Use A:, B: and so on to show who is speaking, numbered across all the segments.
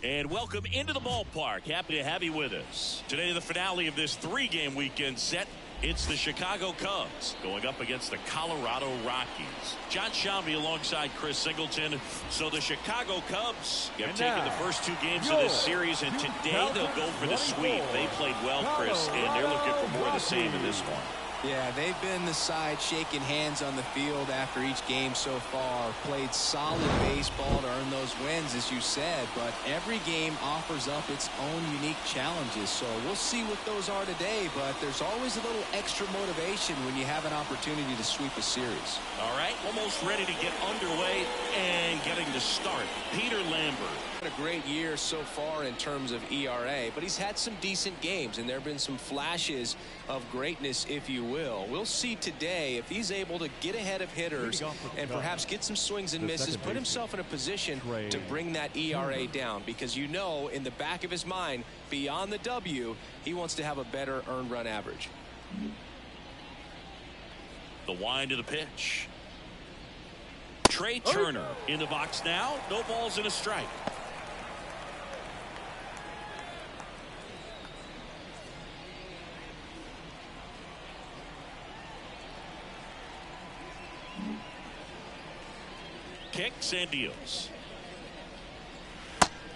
A: And welcome into the ballpark. Happy to have you with us. Today, the finale of this three-game weekend set. It's the Chicago Cubs going up against the Colorado Rockies. John Shambi alongside Chris Singleton. So the Chicago Cubs have taken the first two games of this series, and today they'll go for the sweep. They played well, Chris, and they're looking for more of the same in this one.
B: Yeah, they've been the side shaking hands on the field after each game so far. Played solid baseball to earn those wins, as you said, but every game offers up its own unique challenges. So we'll see what those are today, but there's always a little extra motivation when you have an opportunity to sweep a series.
A: All right, almost ready to get underway and getting to start. Peter Lambert.
B: A great year so far in terms of ERA, but he's had some decent games, and there have been some flashes of greatness, if you will. We'll see today if he's able to get ahead of hitters and perhaps get some swings and misses, put himself in a position to bring that ERA down, because you know in the back of his mind, beyond the W, he wants to have a better earned run average.
A: The wind of the pitch. Trey Turner in the box now. No balls and a strike. Kicks and deals.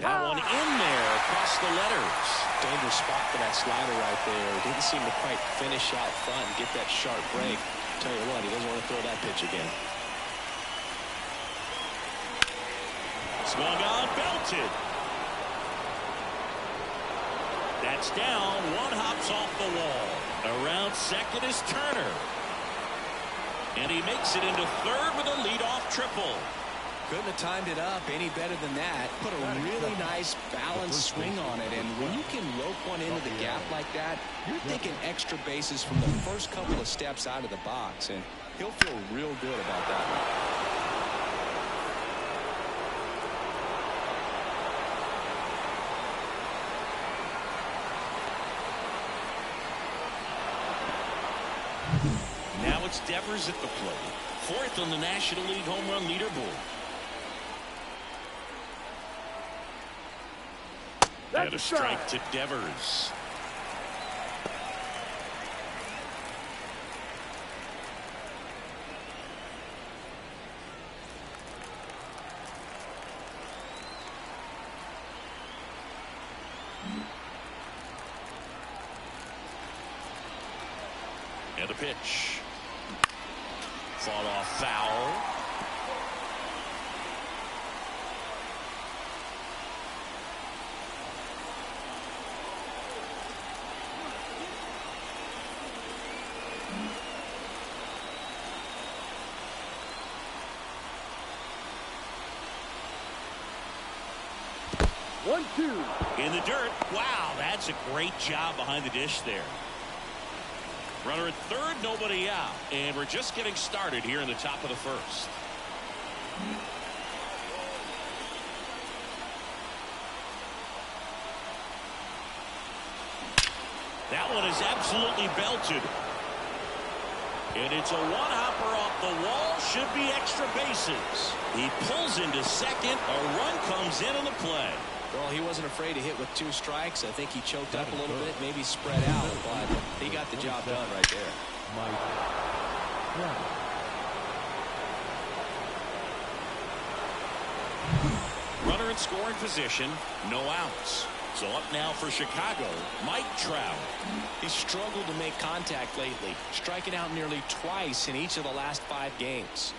A: That one in there across the letters.
B: Dangerous spot for that slider right there. Didn't seem to quite finish out front and get that sharp break. Tell you what, he doesn't want to throw that pitch again.
A: Swung on, belted. That's down. One hops off the wall. Around second is Turner. And he makes it into third with a leadoff triple.
B: Couldn't have timed it up any better than that. Put a really nice balanced swing on it. And when you can rope one into the gap like that, you're thinking extra bases from the first couple of steps out of the box. And he'll feel real good about that one.
A: Now it's Devers at the plate. Fourth on the National League home run leaderboard. And a strike to Devers. And a pitch. Fought off foul. In the dirt. Wow, that's a great job behind the dish there. Runner at third, nobody out. And we're just getting started here in the top of the first. That one is absolutely belted. And it's a one-hopper off the wall. Should be extra bases. He pulls into second. A run comes in on the play.
B: Well, he wasn't afraid to hit with two strikes. I think he choked up a little bit, maybe spread out, but he got the job done right there.
A: Runner in scoring position, no outs. So up now for Chicago, Mike Trout.
B: He's struggled to make contact lately, striking out nearly twice in each of the last 5 games.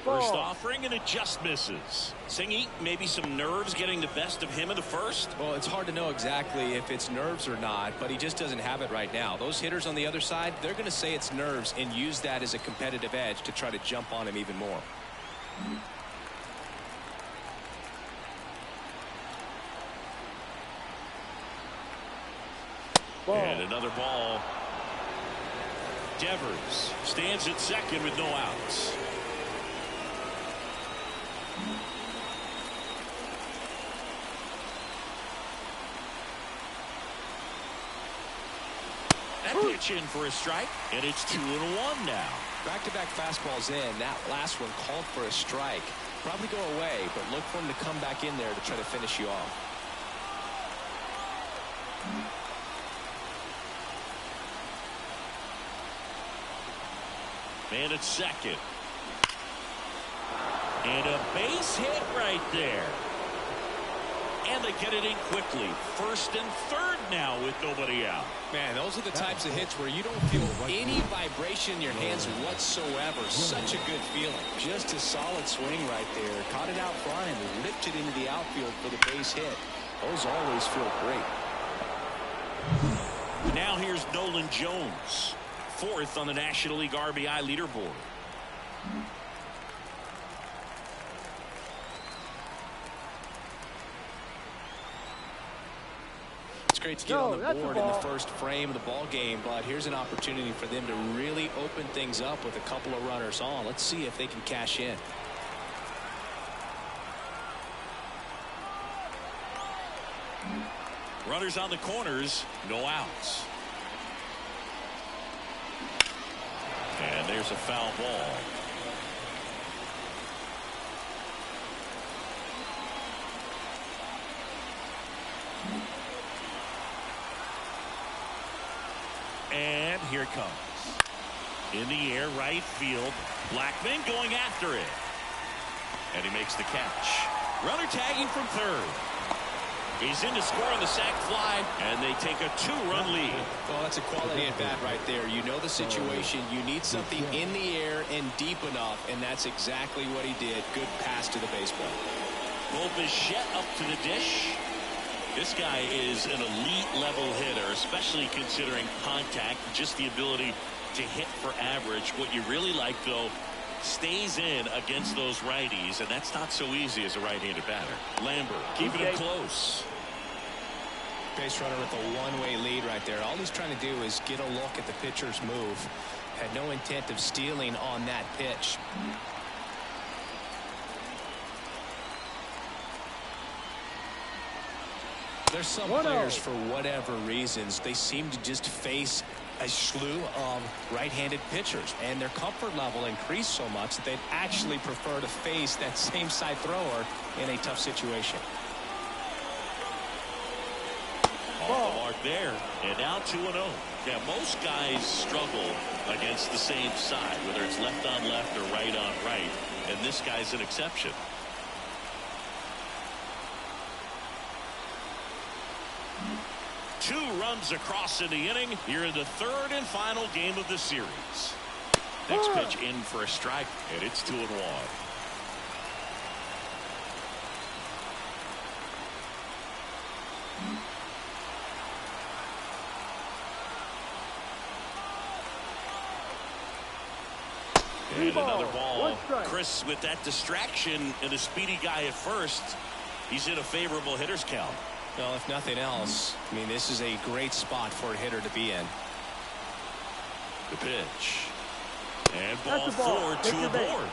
A: First offering, and it just misses. Singy, maybe some nerves getting the best of him in the first?
B: Well, it's hard to know exactly if it's nerves or not, but he just doesn't have it right now. Those hitters on the other side, they're going to say it's nerves and use that as a competitive edge to try to jump on him even more.
A: And another ball. Devers stands at second with no outs. That pitch in for a strike, and it's 2-1 now.
B: Back-to-back fastballs in. That last one called for a strike. Probably go away, but look for him to come back in there to try to finish you off.
A: Man at second. And a base hit right there. And they get it in quickly. First and third now with nobody out.
B: Man, those are the types of hits where you don't feel any vibration in your hands whatsoever. Such a good feeling. Just a solid swing right there. Caught it out front and ripped it into the outfield for the base hit. Those always feel great.
A: Now here's Nolan Jones, fourth on the National League RBI leaderboard.
B: It's great to get on the board in the first frame of the ball game, but here's an opportunity for them to really open things up with a couple of runners on. Let's see if they can cash in.
A: Runners on the corners, no outs. And there's a foul ball. And here it comes. In the air, right field. Blackman going after it. And he makes the catch. Runner tagging from third. He's in to score on the sac fly, and they take a 2-run lead.
B: Well, that's a quality at bat right there. You know the situation. You need something in the air and deep enough, and that's exactly what he did. Good pass to the baseball.
A: Bichette up to the dish. This guy is an elite level hitter, especially considering contact, just the ability to hit for average. What you really like, though, stays in against those righties, and that's not so easy as a right-handed batter. Lambert keeping it close.
B: Base runner with a one-way lead right there. All he's trying to do is get a look at the pitcher's move. Had no intent of stealing on that pitch. There's some players, for whatever reasons, they seem to just face a slew of right-handed pitchers, and their comfort level increased so much that they'd actually prefer to face that same side thrower in a tough situation.
A: Off the mark there, and now 2-0. Yeah, most guys struggle against the same side, whether it's left on left or right on right, and this guy's an exception. Two runs across in the inning here in the third and final game of the series. Next pitch in for a strike, and it's 2-1. And another ball. Chris, with that distraction and a speedy guy at first, he's in a favorable hitter's count.
B: Well, if nothing else, I mean, this is a great spot for a hitter to be in.
A: The pitch. And ball 4, 2 aboard.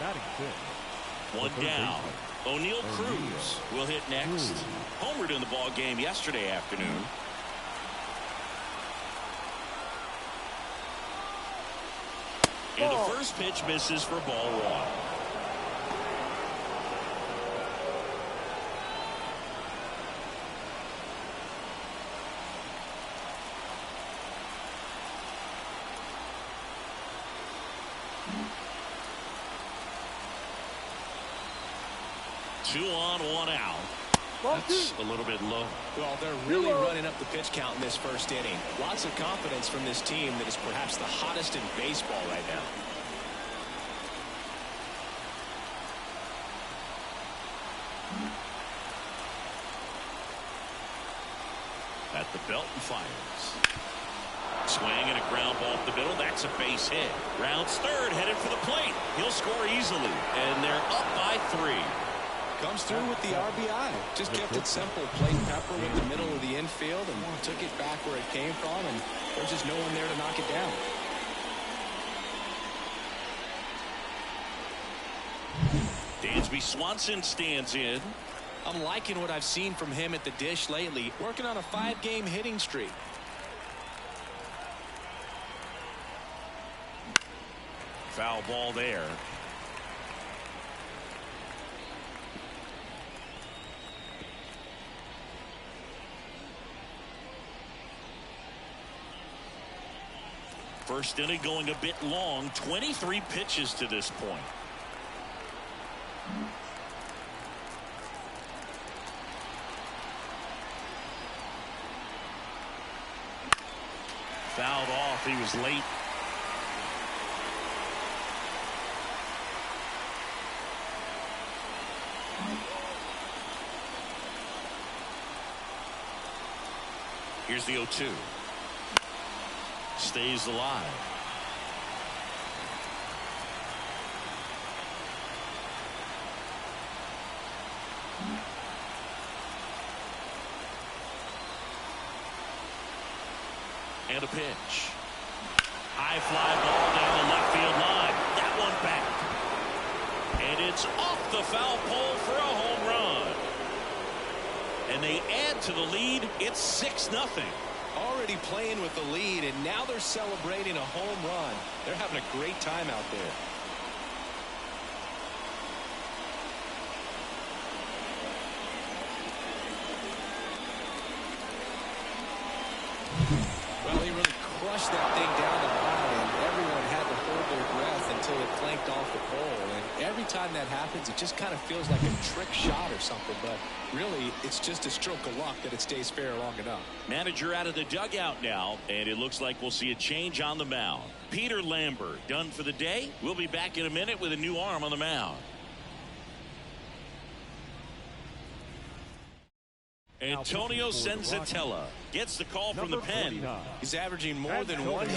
C: Batting fifth.
A: One down. O'Neal Cruz will hit next. Homered in the ball game yesterday afternoon. And the first pitch misses for ball 1. Two on, one out. That's a little bit low.
B: Well, they're really running up the pitch count in this first inning. Lots of confidence from this team that is perhaps the hottest in baseball right now.
A: At the belt and fires. Swing and a ground ball up the middle. That's a base hit. Rounds third, headed for the plate. He'll score easily. And they're up by 3.
B: Comes through with the RBI. Just kept it simple. Played Pepper with the middle of the infield and took it back where it came from, and there's just no one there to knock it down.
A: Dansby Swanson stands in.
B: I'm liking what I've seen from him at the dish lately. Working on a 5-game hitting streak.
A: Foul ball there. First inning going a bit long. 23 pitches to this point. Fouled off. He was late. Here's the 0-2. Stays alive. And a pitch. High fly ball down the left field line. That one back. And it's off the foul pole for a home run. And they add to the lead. It's 6-0.
B: Already playing with the lead, and now they're celebrating a home run. They're having a great time out there. Well, he really crushed that thing down the line, and everyone had to hold their breath until it clanked off the pole. And every time that happens, it just kind of feels like a trick shot or something, but really, it's just a stroke of luck that it stays fair long enough.
A: Manager out of the dugout now, and it looks like we'll see a change on the mound. Peter Lambert done for the day. We'll be back in a minute with a new arm on the mound. Antonio Senzatella gets the call from the pen.
B: He's averaging more than one.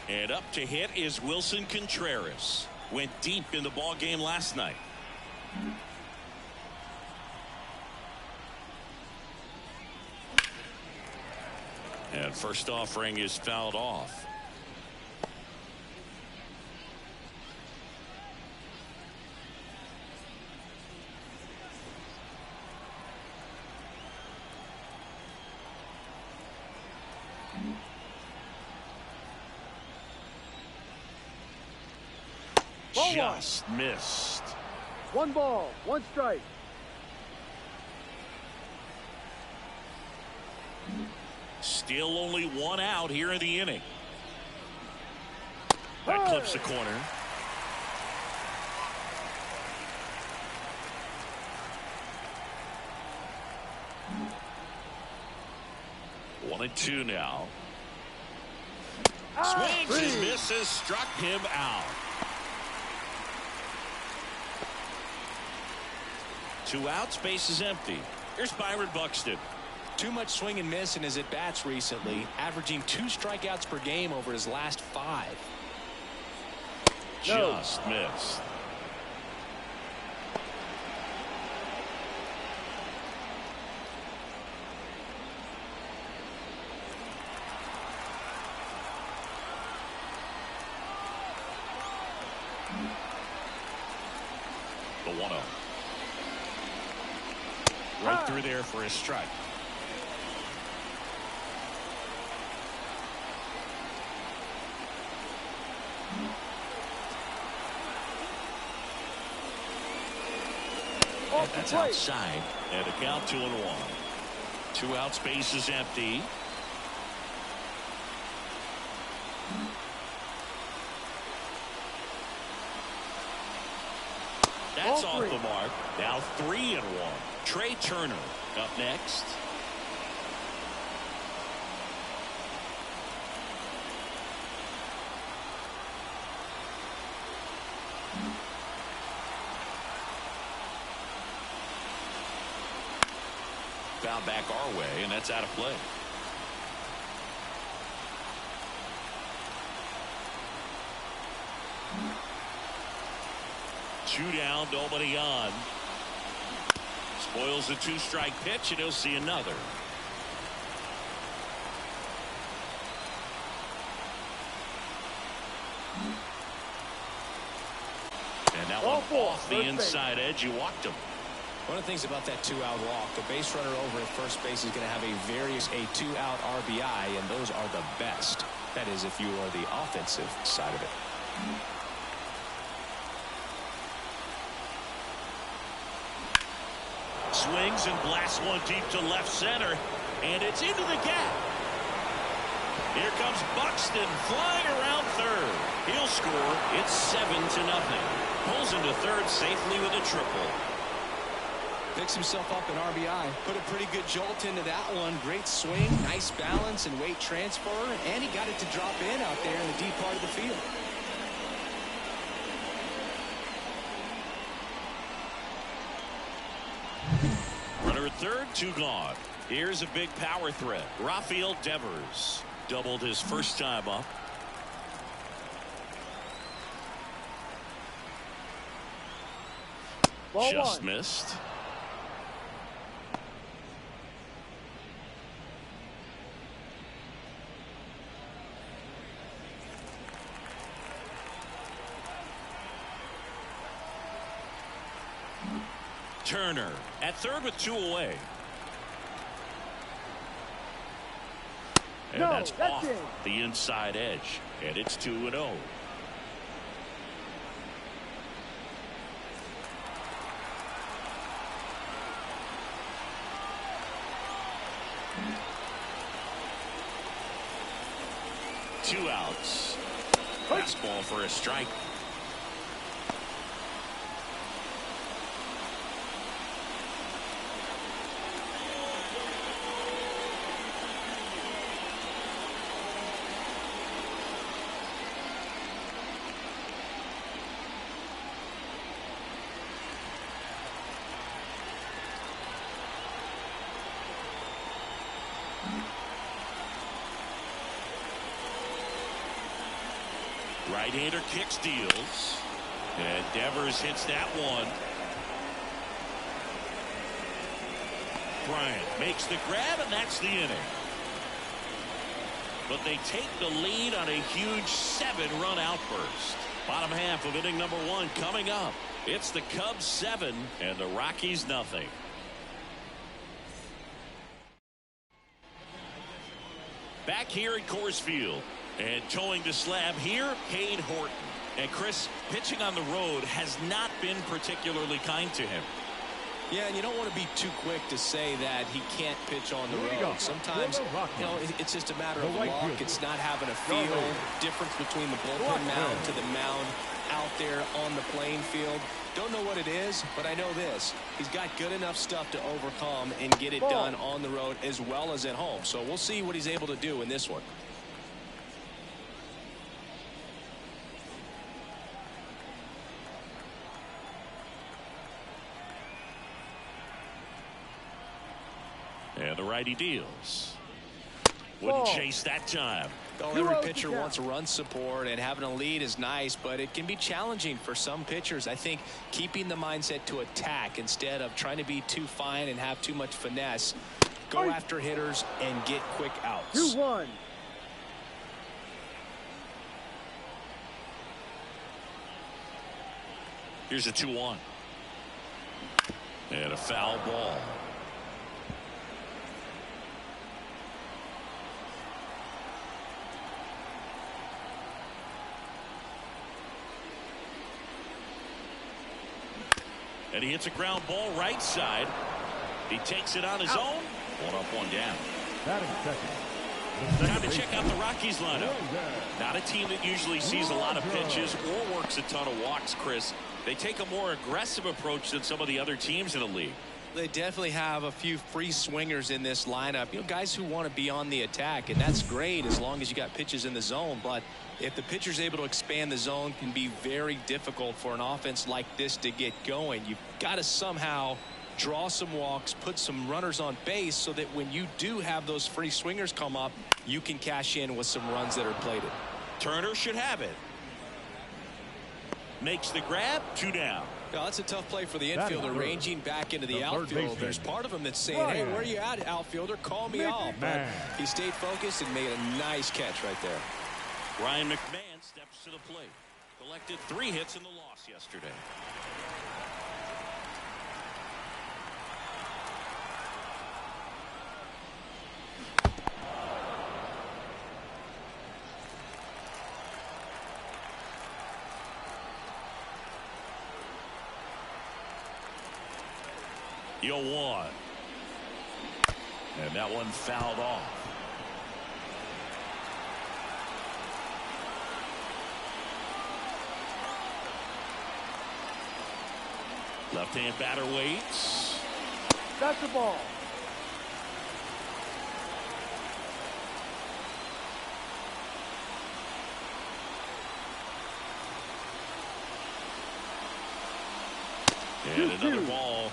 A: And up to hit is Wilson Contreras. Went deep in the ball game last night. And first offering is fouled off. Just missed.
D: 1 ball, 1 strike.
A: Still only 1 out here in the inning. That clips the corner. One and 2 now. Swings and misses, struck him out. 2 outs, base is empty. Here's Byron Buxton.
B: Too much swing and miss in his at-bats recently, averaging 2 strikeouts per game over his last 5.
A: Just missed. The 1-0. Right through there for a strike. And that's outside. And a count 2-1. 2 outs, base is empty. That's off the mark. Now 3-1. Trey Turner up next. Foul back our way, and that's out of play. Two down, nobody on. Spoils the 2-strike pitch, and he'll see another. And that one off the inside edge. You walked him.
B: One of the things about that 2-out walk, the base runner over at first base is going to have a 2-out RBI, and those are the best. That is, if you are the offensive side of it.
A: Swings and blasts one deep to left center. And it's into the gap. Here comes Buxton flying around third. He'll score. It's 7-0. Pulls into third safely with a triple.
B: Picks himself up an RBI. Put a pretty good jolt into that one. Great swing, nice balance and weight transfer. And he got it to drop in out there in the deep part of the field.
A: Runner at third, 2 gone. Here's a big power threat. Rafael Devers doubled his first time up.
D: Ball
A: Just
D: one.
A: missed. Turner at third with 2 away. And
D: No,
A: that's off
D: in.
A: the inside edge. And it's 2-0. Two outs. Fastball for a strike. Right-hander kicks, deals. And Devers hits that one. Bryant makes the grab, and that's the inning. But they take the lead on a huge 7-run outburst. Bottom half of inning number 1 coming up. It's the Cubs 7 and the Rockies nothing. Back here at Coors Field. And towing the slab here, Cade Horton. And Chris, pitching on the road has not been particularly kind to him.
B: Yeah, and you don't want to be too quick to say that he can't pitch on the road. Sometimes, you know, it's just a matter of luck. It's not having a feel. Difference between the bullpen mound to the mound out there on the playing field. Don't know what it is, but I know this. He's got good enough stuff to overcome and get it done on the road as well as at home. So we'll see what he's able to do in this one.
A: And the righty deals. Wouldn't chase that time.
B: Well, every pitcher wants run support, and having a lead is nice, but it can be challenging for some pitchers. I think keeping the mindset to attack instead of trying to be too fine and have too much finesse. Go after hitters and get quick outs.
D: 2-1.
A: Here's a 2-1. And a foul ball. And he hits a ground ball right side. He takes it on his own. 1 up, 1 down.
C: Batting second.
A: Time to check out the Rockies lineup. Not a team that usually sees a lot of pitches or works a ton of walks, Chris. They take a more aggressive approach than some of the other teams in the league.
B: They definitely have a few free swingers in this lineup. You know, guys who want to be on the attack, and that's great as long as you got pitches in the zone. But if the pitcher's able to expand the zone, it can be very difficult for an offense like this to get going. You've got to somehow draw some walks, put some runners on base so that when you do have those free swingers come up, you can cash in with some runs that are plated.
A: Turner should have it. Makes the grab, 2 down.
B: Well, that's a tough play for the infielder, ranging back into the outfield. There's part of him that's saying, hey, where are you at, outfielder? Call me off. But he stayed focused and made a nice catch right there.
A: Ryan McMahon steps to the plate. Collected 3 hits in the loss yesterday. You'll want. And that one fouled off. Left-hand batter waits.
D: That's the ball.
A: And another ball.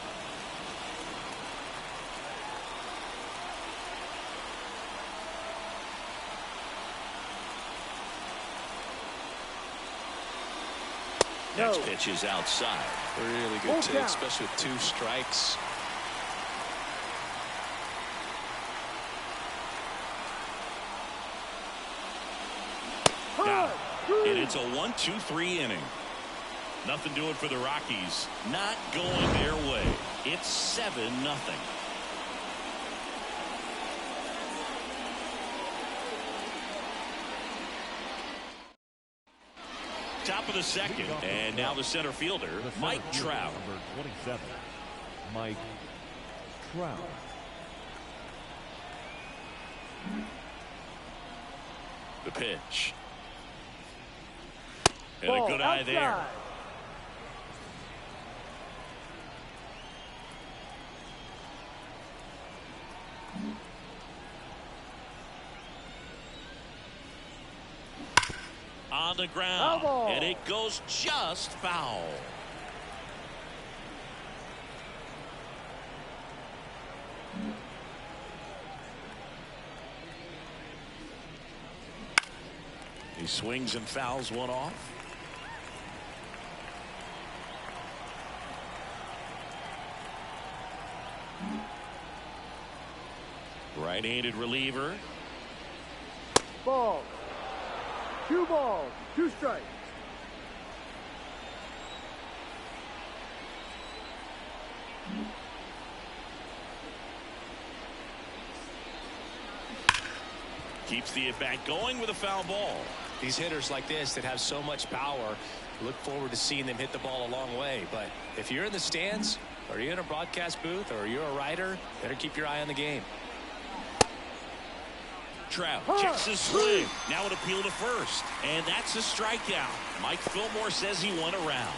A: Next pitch is outside.
B: Really good take, especially with 2 strikes.
A: Got it. And it's a 1-2-3 inning. Nothing doing for the Rockies. Not going their way. It's 7-0. Top of the second, and now the center fielder, Mike Trout.
C: Number 27, Mike Trout.
A: The pitch. And a good eye there. On the ground, and it goes just foul. He swings and fouls one off. Right-handed reliever.
D: Ball. 2 balls, 2 strikes.
A: Keeps the at-bat going with a foul ball.
B: These hitters like this that have so much power, look forward to seeing them hit the ball a long way. But if you're in the stands, or you're in a broadcast booth, or you're a writer, better keep your eye on the game.
A: Trout checks his swing. Now an appeal to first. And that's a strikeout. Mike Fillmore says he went around.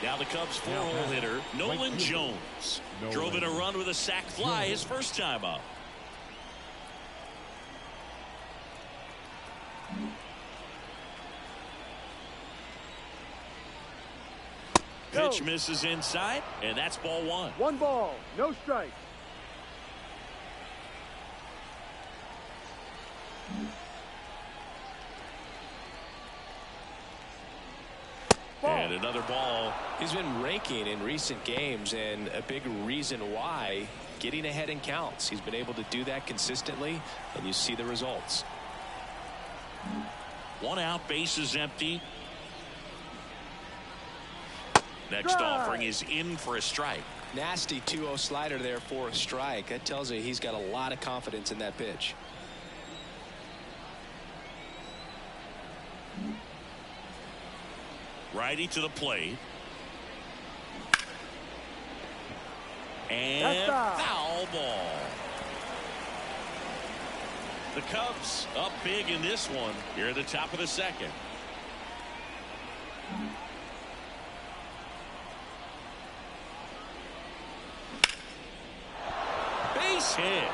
A: Now the Cubs' 4-hole hitter, Nolan Jones. Drove in a run with a sac fly his first time up. Pitch misses inside, and that's ball 1.
D: 1 ball, no strikes.
A: And another ball.
B: He's been raking in recent games, and a big reason why, getting ahead in counts. He's been able to do that consistently, and you see the results.
A: 1 out, bases empty. Next offering is in for a strike.
B: Nasty 2-0 slider there for a strike. That tells you he's got a lot of confidence in that pitch.
A: Righty to the plate. And foul ball. The Cubs up big in this one here at the top of the second. Base hit.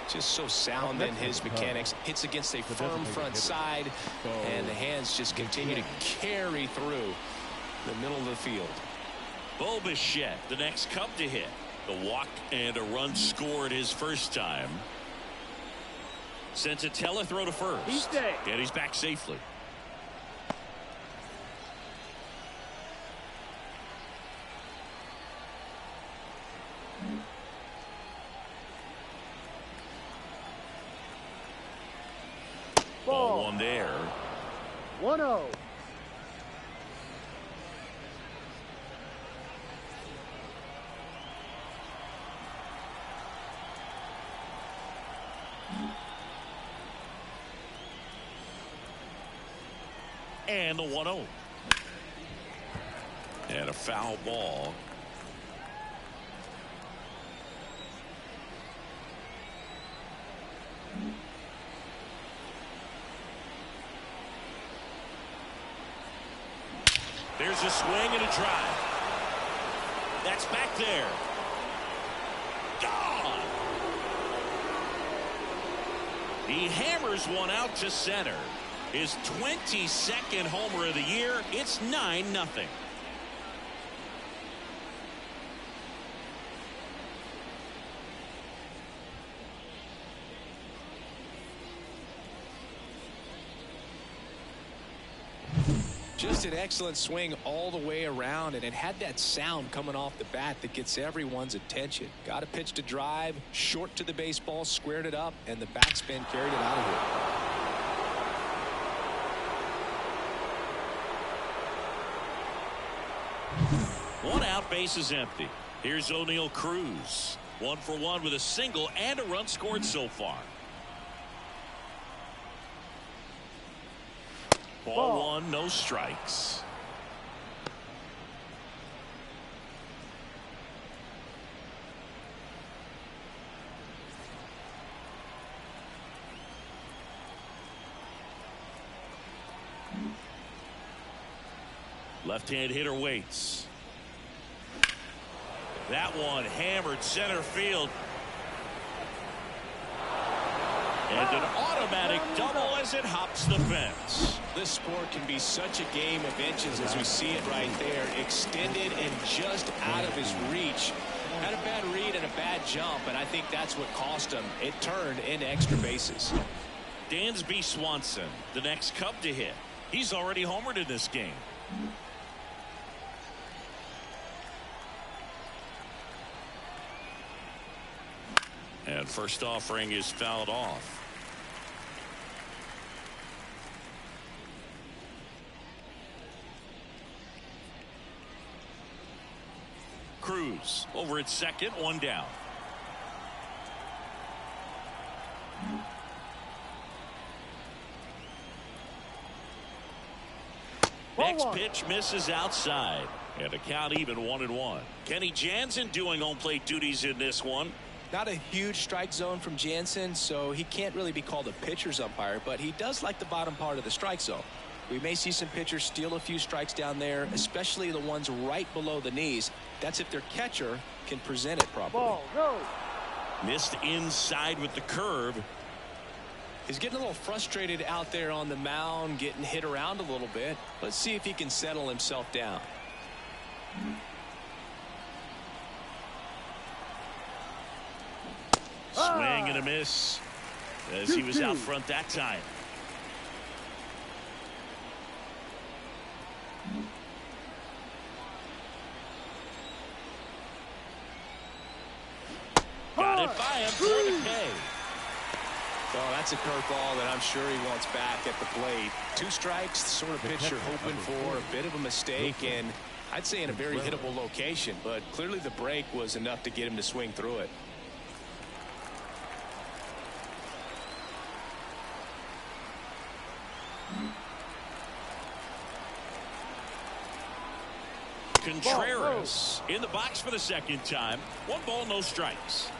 B: Just so sound in his mechanics. Hits against a firm front side, and the hands just continue to carry through the middle of the field.
A: Bo Bichette, the next Cub to hit. The walk and a run scored his first time. Sends a throw to first.
D: He's safe.
A: And he's back safely. Ball 1 there.
D: 1-0.
A: And the 1-0. And a foul ball. There's a swing and a drive. That's back there. Gone. He hammers one out to center. His 22nd homer of the year. It's 9-0.
B: Just an excellent swing all the way around, and it had that sound coming off the bat that gets everyone's attention. Got a pitch to drive, short to the baseball, squared it up, and the backspin carried it out of here.
A: One out, base is empty. Here's O'Neal Cruz. 1 for 1 with a single and a run scored so far. Ball 1, no strikes. Left-hand hitter waits. That one hammered center field. And an automatic double as it hops the fence.
B: This sport can be such a game of inches as we see it right there. Extended and just out of his reach. Had a bad read and a bad jump, and I think that's what cost him. It turned into extra bases.
A: Dansby Swanson, the next Cub to hit. He's already homered in this game. And first offering is fouled off. Cruz over at second, one down. Next pitch misses outside. And a count even 1-1. Kenny Jansen doing home plate duties in this one.
B: Not a huge strike zone from Jansen, so he can't really be called a pitcher's umpire, but he does like the bottom part of the strike zone. We may see some pitchers steal a few strikes down there, especially the ones right below the knees. That's if their catcher can present it properly.
D: Ball, go.
A: Missed inside with the curve.
B: He's getting a little frustrated out there on the mound, getting hit around a little bit. Let's see if he can settle himself down.
A: Swing and a miss as he was out front that time. Got it by him for the K.
B: Oh, that's a curveball that I'm sure he wants back at the plate. 2 strikes, the sort of pitch you're hoping for. A bit of a mistake, and I'd say in a very hittable location, but clearly the break was enough to get him to swing through it.
A: Contreras in the box for the second time. 1 ball, no strikes.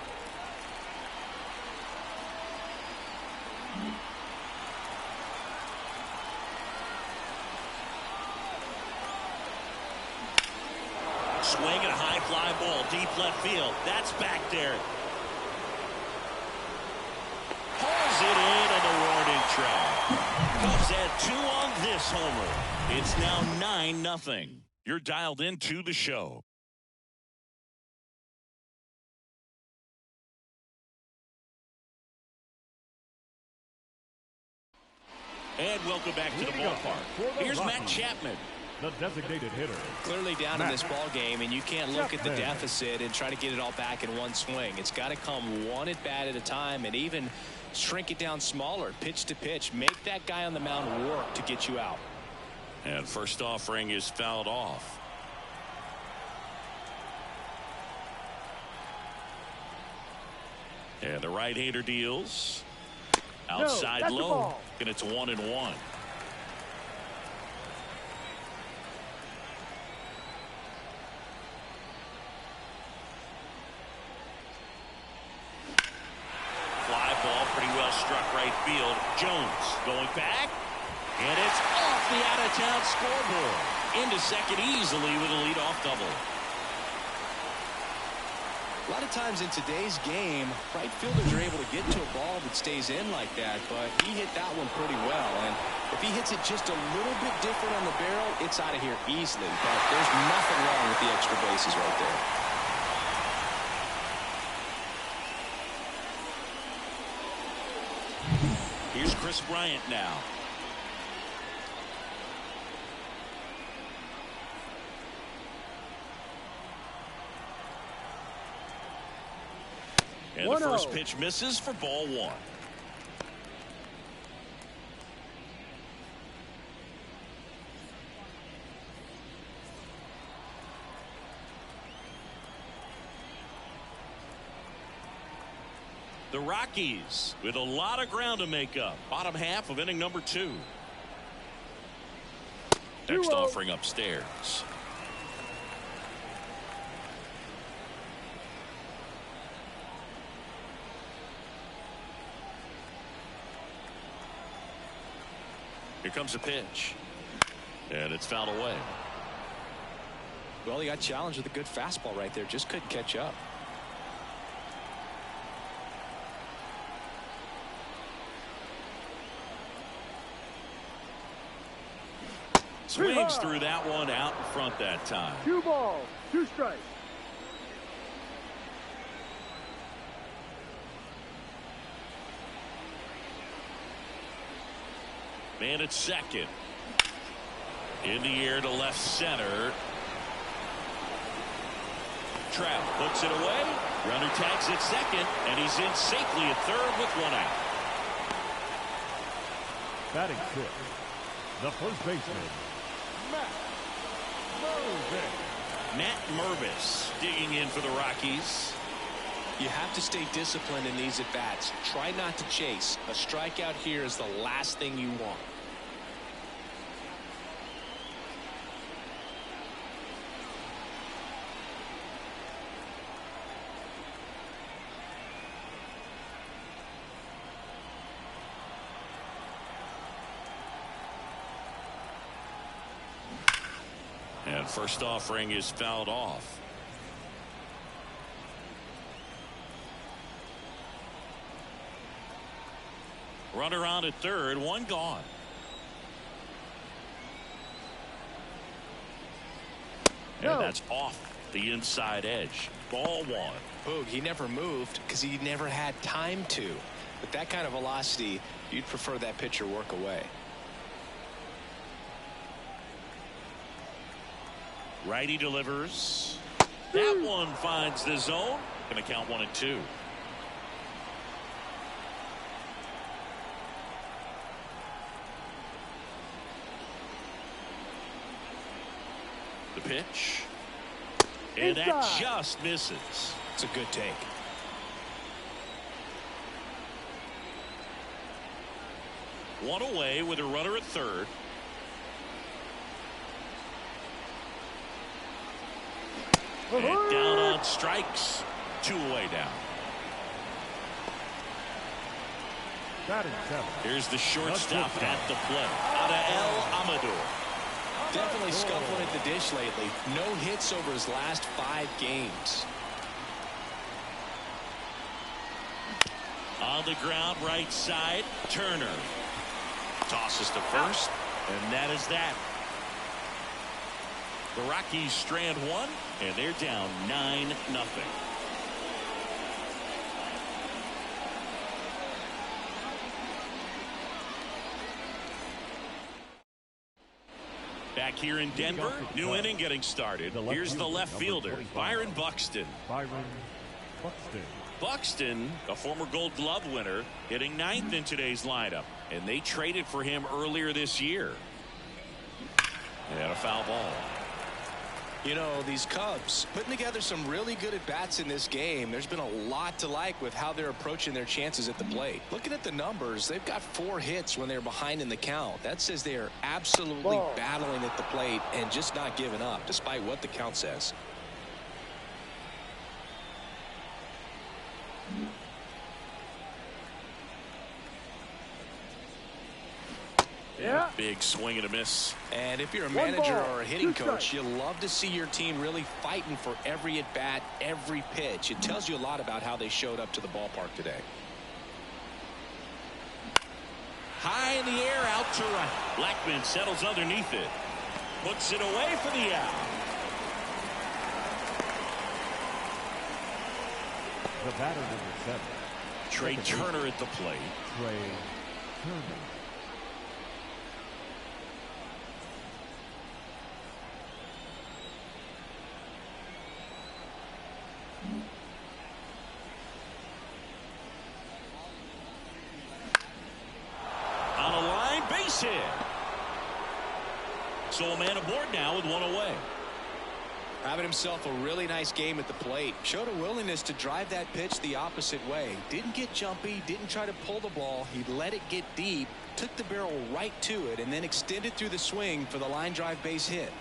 A: Swing and a high fly ball deep left field. That's back there. Pulls it in on the warning track. Cubs had 2 on this homer. It's now 9-0. You're dialed into the show. And welcome back to the ballpark. Here's Matt Chapman.
C: The designated hitter.
B: Clearly down in this ball game, and you can't look at the deficit and try to get it all back in one swing. It's got to come one at bat at a time, and even shrink it down smaller, pitch to pitch. Make that guy on the mound work to get you out.
A: And first offering is fouled off. And the right-hander deals. Outside low. And it's 1-1. struck right field. Jones going back. And it's off the out-of-town scoreboard. Into second easily with a leadoff double.
B: A lot of times in today's game, right fielders are able to get to a ball that stays in like that, but he hit that one pretty well. And if he hits it just a little bit different on the barrel, it's out of here easily. But there's nothing wrong with the extra bases right there.
A: Here's Chris Bryant now. And the first pitch misses for ball one. The Rockies with a lot of ground to make up. Bottom half of inning number 2. Next offering upstairs. Here comes a pitch. And it's fouled away.
B: Well, he got challenged with a good fastball right there. Just couldn't catch up.
A: Swings through that one out in front that time.
D: 2 balls, 2 strikes.
A: Man at second. In the air to left center. Trout puts it away. Runner tags at second, and he's in safely at third with 1 out.
C: Batting 6, the first baseman,
A: Matt Mervis digging in for the Rockies.
B: You have to stay disciplined in these at-bats. Try not to chase. A strikeout here is the last thing you want.
A: And first offering is fouled off. Runner on at third, 1 gone. And that's off the inside edge. Ball 1.
B: Boog, he never moved because he never had time to. With that kind of velocity, you'd prefer that pitcher work away.
A: Righty delivers. That one finds the zone. Going to count 1 and 2. The pitch. And that just misses.
B: It's a good take.
A: One away with a runner at third. And down on strikes. 2 away down.
C: batting 7.
A: Here's the shortstop at the plate. Out of El Amador.
B: Definitely scuffling at the dish lately. No hits over his last 5 games.
A: On the ground, right side, Turner. Tosses to first, and that is that. The Rockies strand 1, and they're down 9-0. Back here in Denver, new inning getting started. Here's the left fielder, Byron Buxton. Buxton, a former Gold Glove winner, hitting 9th in today's lineup, and they traded for him earlier this year. And a foul ball.
B: You know, these Cubs putting together some really good at-bats in this game. There's been a lot to like with how they're approaching their chances at the plate. Looking at the numbers, they've got 4 hits when they're behind in the count. That says they are absolutely battling at the plate and just not giving up, despite what the count says.
D: Yeah.
A: Big swing and a miss.
B: And if you're a
D: One
B: manager
D: ball,
B: or a hitting
D: 2
B: coach,
D: strikes.
B: you love to see your team really fighting for every at-bat, every pitch. It tells you a lot about how they showed up to the ballpark today.
A: High in the air, out to right. Blackman settles underneath it. Puts it away for the out.
C: The batter number 7.
A: Trey Turner at the plate.
C: Trey Turner.
A: On a line, base hit. So a man aboard now with one away.
B: Having himself a really nice game at the plate. Showed a willingness to drive that pitch the opposite way. Didn't get jumpy, didn't try to pull the ball. He let it get deep, took the barrel right to it, and then extended through the swing for the line drive base hit.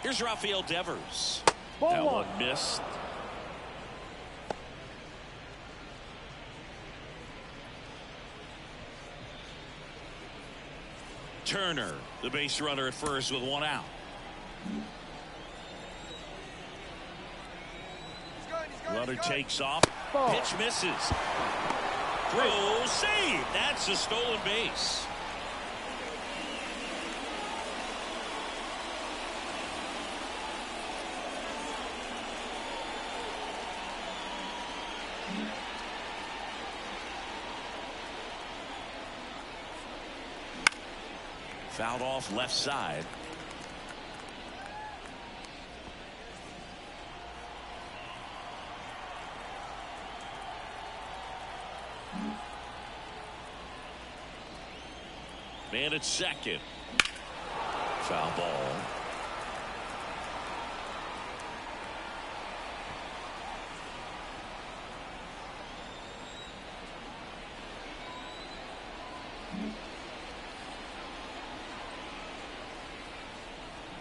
A: Here's Rafael Devers.
D: Ball
A: That
D: one.
A: one missed. Turner, the base runner at first with one out. Runner takes off.
D: Ball.
A: Pitch misses. Throw, save. That's a stolen base. Fouled off left side. Man at second. Foul ball.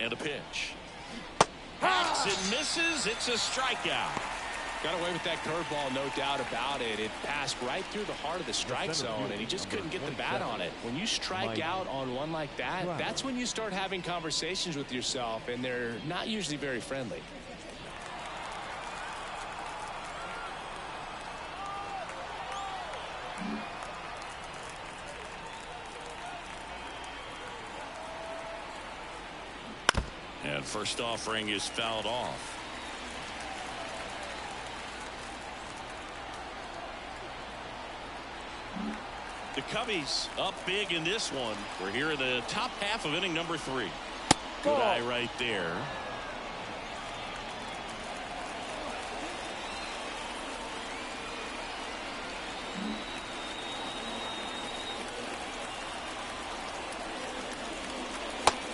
A: And a pitch. Hacks and misses. It's a strikeout.
B: Got away with that curveball, no doubt about it. It passed right through the heart of the strike zone, and he just couldn't get the bat on it. When you strike out on one like that, that's when you start having conversations with yourself, and they're not usually very friendly.
A: And first offering is fouled off. The Cubbies up big in this one. We're here in the top half of inning number 3. Good eye right there.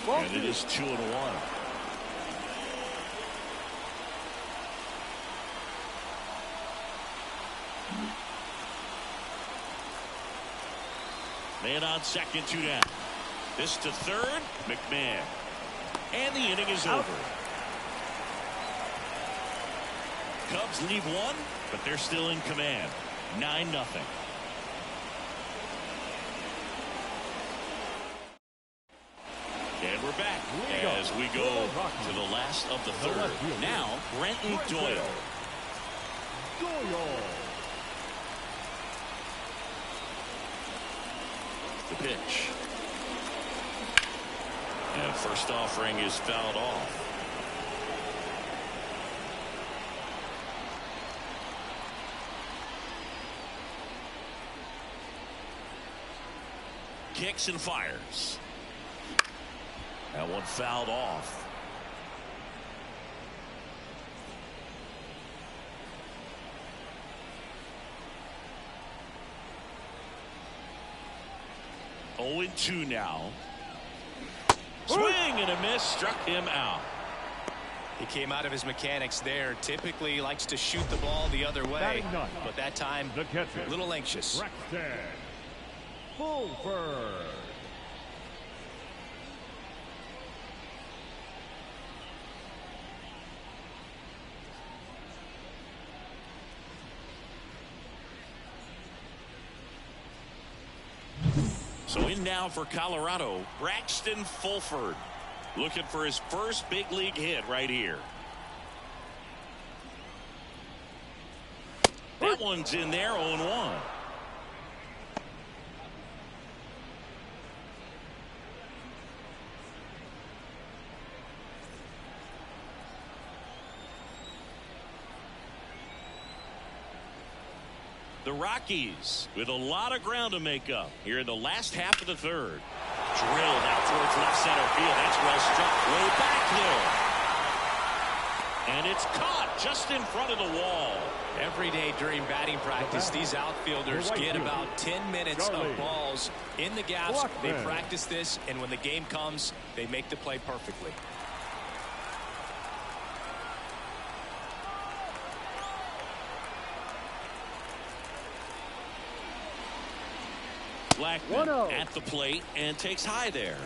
A: And it is 2-1. Man on second, 2 down. This to third, McMahon. And the inning is over. Cubs leave one, but they're still in command. 9-0. And we're back as we go to the last of the third. Now, Brenton Doyle. The pitch. And first offering is fouled off. Kicks and fires. That one fouled off. Oh, 0-2 now. Swing and a miss, struck him out.
B: He came out of his mechanics there. Typically he likes to shoot the ball the other way, but that time
C: The catcher,
B: a little anxious.
C: Braxton Fulford.
A: So in now for Colorado, Braxton Fulford, looking for his first big league hit right here. That one's in there, 0-1. The Rockies with a lot of ground to make up here in the last half of the third. Drilled out towards left center field. That's well struck way back there. And it's caught just in front of the wall.
B: Every day during batting practice, these outfielders get about 10 minutes of balls in the gaps. They practice this, and when the game comes, they make the play perfectly.
A: Blackman at the plate and takes high there.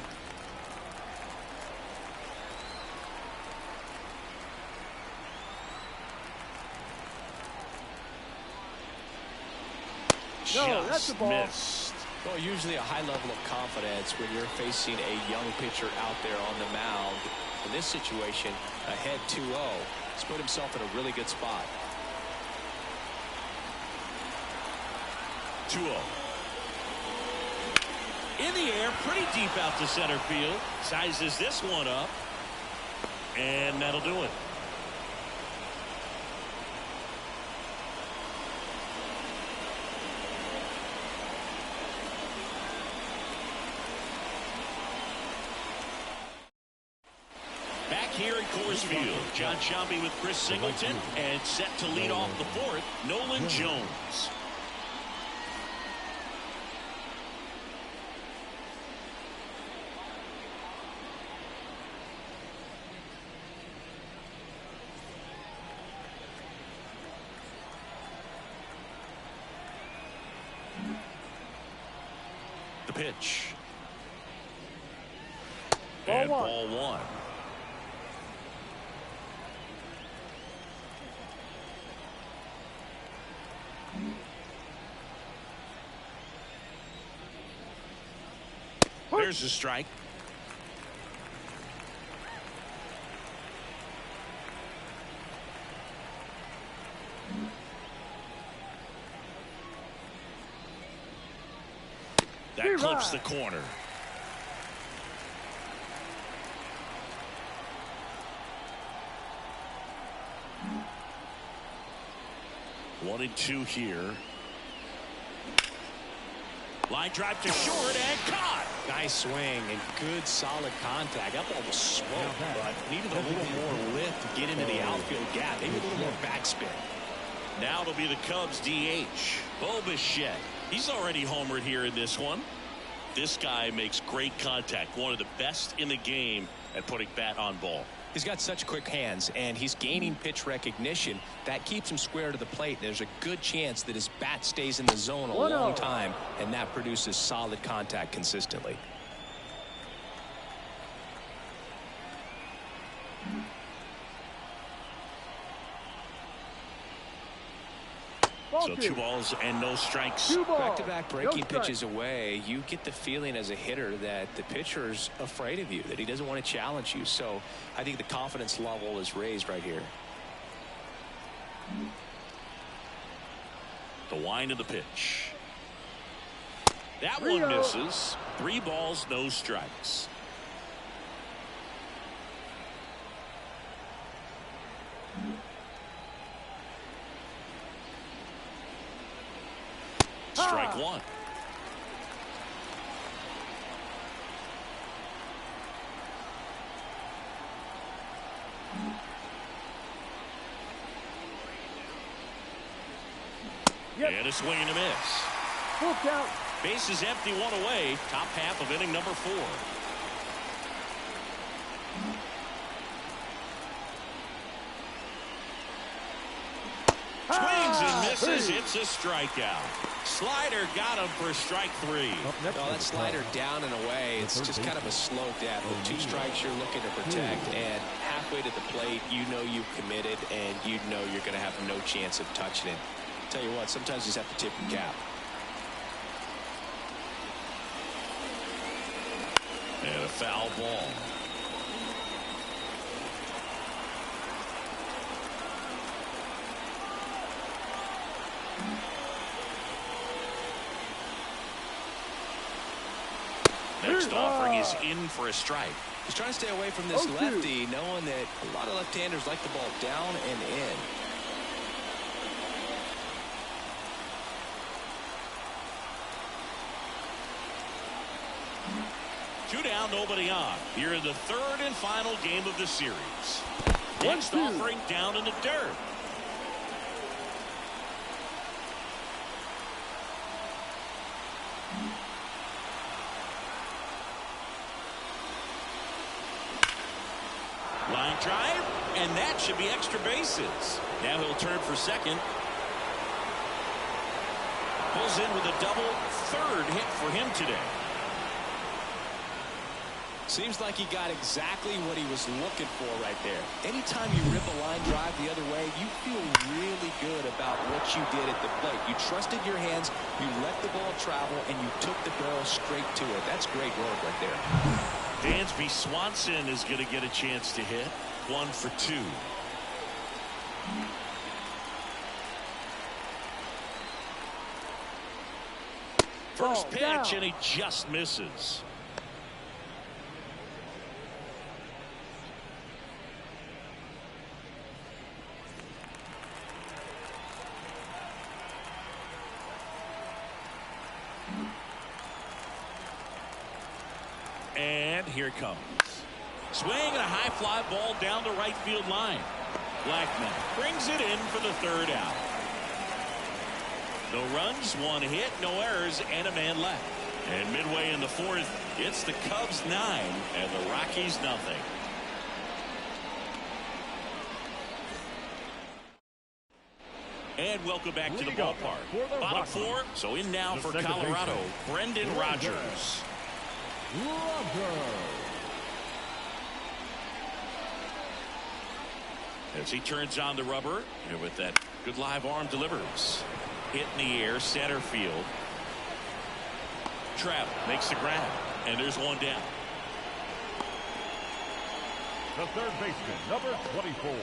D: No, that's the ball.
A: Missed.
B: Well, usually a high level of confidence when you're facing a young pitcher out there on the mound. In this situation, ahead 2-0. He's put himself in a really good spot.
A: 2-0. In the air, pretty deep out to center field. Sizes this one up. And that'll do it. Back here at Coors Field, John Sciambi with Chris Singleton, and set to lead off the fourth, Nolan Jones. The pitch. And ball one. There's a strike. That clips the corner. One and two here. Line drive to short and caught.
B: Nice swing and good solid contact. That ball was smoked, but needed a little more lift to get into the outfield gap. Maybe a little more backspin.
A: Now it'll be the Cubs DH, Bo Bichette. He's already homered here in this one. This guy makes great contact. One of the best in the game at putting bat on ball.
B: He's got such quick hands, and he's gaining pitch recognition. That keeps him square to the plate. There's a good chance that his bat stays in the zone a long time, and that produces solid contact consistently.
A: So 2 balls and no strikes.
B: Back-to-back breaking pitches away, you get the feeling as a hitter that the pitcher's afraid of you, that he doesn't want to challenge you. So I think the confidence level is raised right here.
A: The wind of the pitch. That one misses. 3 balls, no strikes. Strike one. And a swing and a miss.
D: Full count.
A: Bases empty, 1 away. Top half of inning number 4. Swings and misses. It's a strikeout. Slider got him for strike 3.
B: Oh, that slider down and away. It's just kind of a slow death. With 2 strikes you're looking to protect, and halfway to the plate you know you've committed and you know you're going to have no chance of touching it. Tell you what, sometimes you just have to tip your cap.
A: And a foul ball. Next offering is in for a strike.
B: He's trying to stay away from this lefty, knowing that a lot of left-handers like the ball down and in.
A: Two down, nobody on. Here in the third and final game of the series. Next offering down in the dirt. Line drive, and that should be extra bases. Now he'll turn for second. Pulls in with a double, third hit for him today.
B: Seems like he got exactly what he was looking for right there. Anytime you rip a line drive the other way, you feel really good about what you did at the plate. You trusted your hands, you let the ball travel, and you took the barrel straight to it. That's great work right there.
A: Dansby Swanson is going to get a chance to hit. 1 for 2. First pitch, and he just misses. And here it comes. Swing and a high fly ball down the right field line. Blackman brings it in for the third out. No runs, 1 hit, no errors, and a man left. And midway in the fourth, it's the Cubs 9 and the Rockies nothing. And welcome back to the ballpark. Bottom 4, so in now for Colorado, Brendan Rodgers. As he turns on the rubber, and with that good live arm delivers. Hit in the air, center field. Trapp makes the grab, and there's one down.
C: The third baseman, number 24.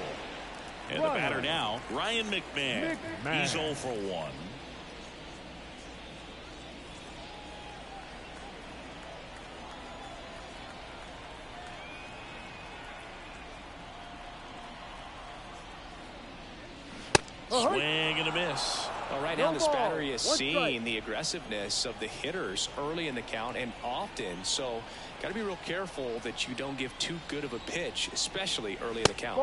A: And the batter now, Ryan McMahon. He's 0 for 1. Swing and a miss.
B: Well, right now this battery is seeing the aggressiveness of the hitters early in the count and often. So got to be real careful that you don't give too good of a pitch, especially early in the count.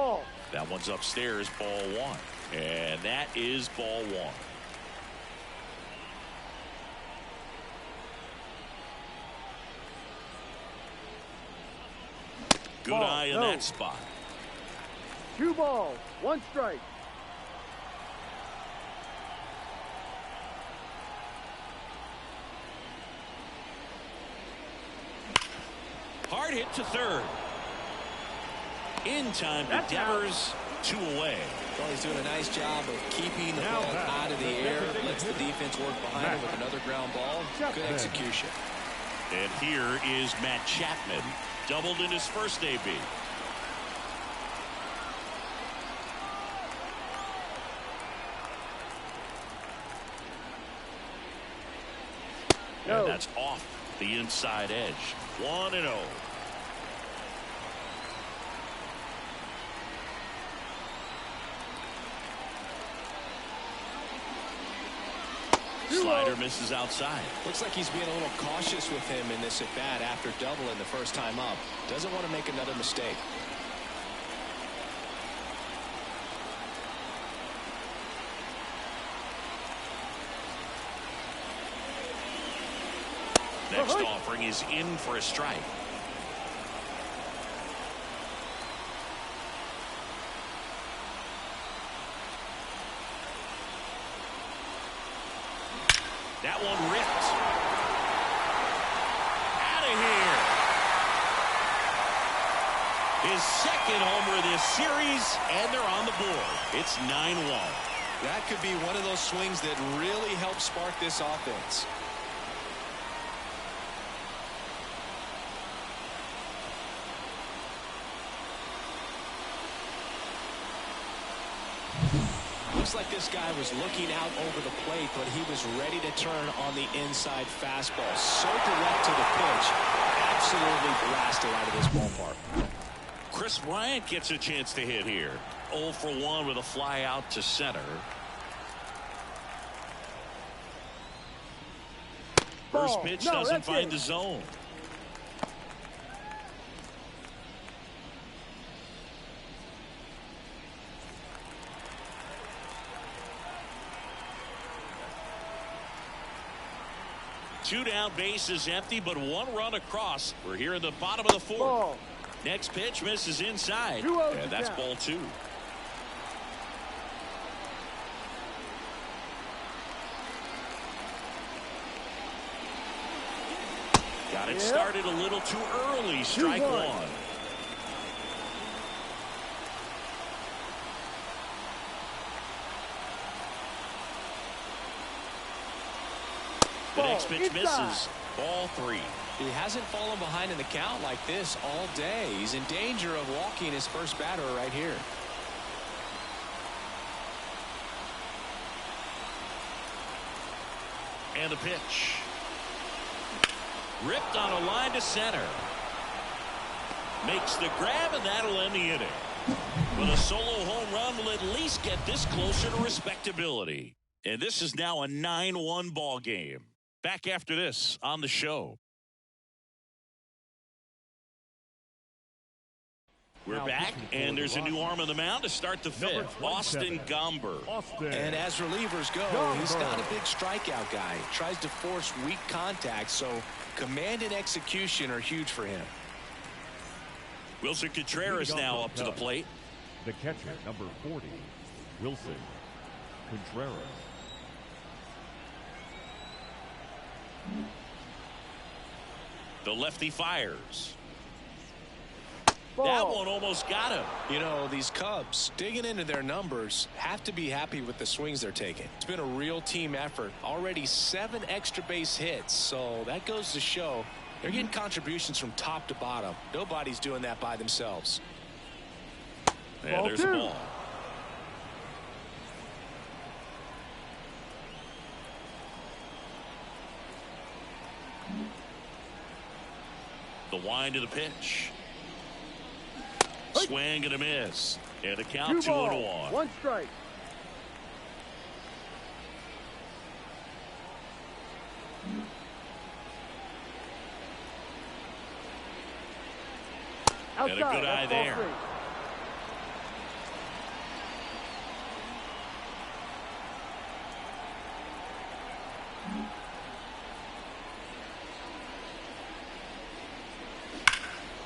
A: That one's upstairs, ball 1. And that is ball 1. Good eye in that spot.
D: 2 balls, 1 strike.
A: Hard hit to third. In time to Devers, 2 away.
B: Well, he's doing a nice job of keeping the ball out of the air. Lets the defense work behind him with another ground ball. Good execution.
A: And here is Matt Chapman. Doubled in his first AB. And that's off the inside edge. 1-0. Slider misses outside.
B: Looks like he's being a little cautious with him in this at bat after doubling the first time up. Doesn't want to make another mistake.
A: Next offering is in for a strike. That one ripped. Out of here. His second homer this series, and they're on the board. It's 9-1.
B: That could be one of those swings that really help spark this offense. Looks like this guy was looking out over the plate, but he was ready to turn on the inside fastball. So direct to the pitch. Absolutely blasted out of this ballpark.
A: Chris Bryant gets a chance to hit here. 0 for 1 with a fly out to center. First pitch doesn't find the zone. Two down, bases empty, but one run across. We're here in the bottom of the fourth.
D: Ball.
A: Next pitch misses inside, and that's ball 2. Got it started a little too early. Strike 1. The next pitch misses. Ball 3.
B: He hasn't fallen behind in the count like this all day. He's in danger of walking his first batter right here.
A: And the pitch. Ripped on a line to center. Makes the grab, and that'll end the inning. But a solo home run will at least get this closer to respectability. And this is now a 9-1 ball game. Back after this on the show. We're back, and there's a new arm on the mound to start the fifth. Austin Gomber.
B: And as relievers go, he's not a big strikeout guy. Tries to force weak contact, so command and execution are huge for him.
A: Wilson Contreras now up to the plate.
C: The catcher, number 40, Wilson Contreras.
A: The lefty fires.
D: Ball.
A: That one almost got him.
B: You know, these Cubs, digging into their numbers, have to be happy with the swings they're taking. It's been a real team effort. Already 7 extra base hits, so that goes to show they're getting contributions from top to bottom. Nobody's doing that by themselves.
A: Yeah, there's a ball. The wind of the pitch. Swing and a miss. And a count 2-1.
D: 1 strike.
A: And a good eye there.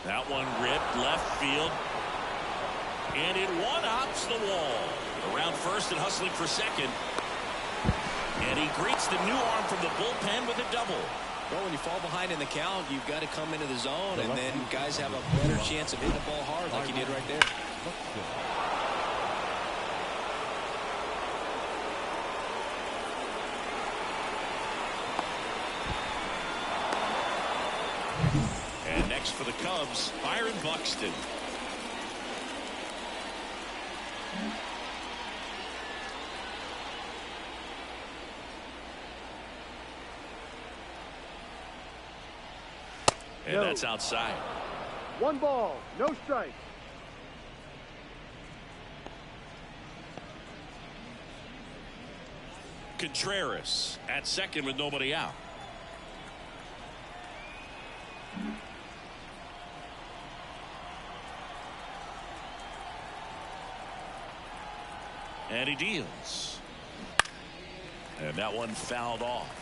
A: That one ripped left field. And it one-hops the wall. Around first and hustling for second. And he greets the new arm from the bullpen with a double.
B: Well, when you fall behind in the count, you've got to come into the zone, and then guys have a better chance of hitting the ball hard like he did right there.
A: And next for the Cubs, Byron Buxton. And that's outside.
D: 1 ball, no strike.
A: Contreras at second with nobody out. And he deals. And that one fouled off.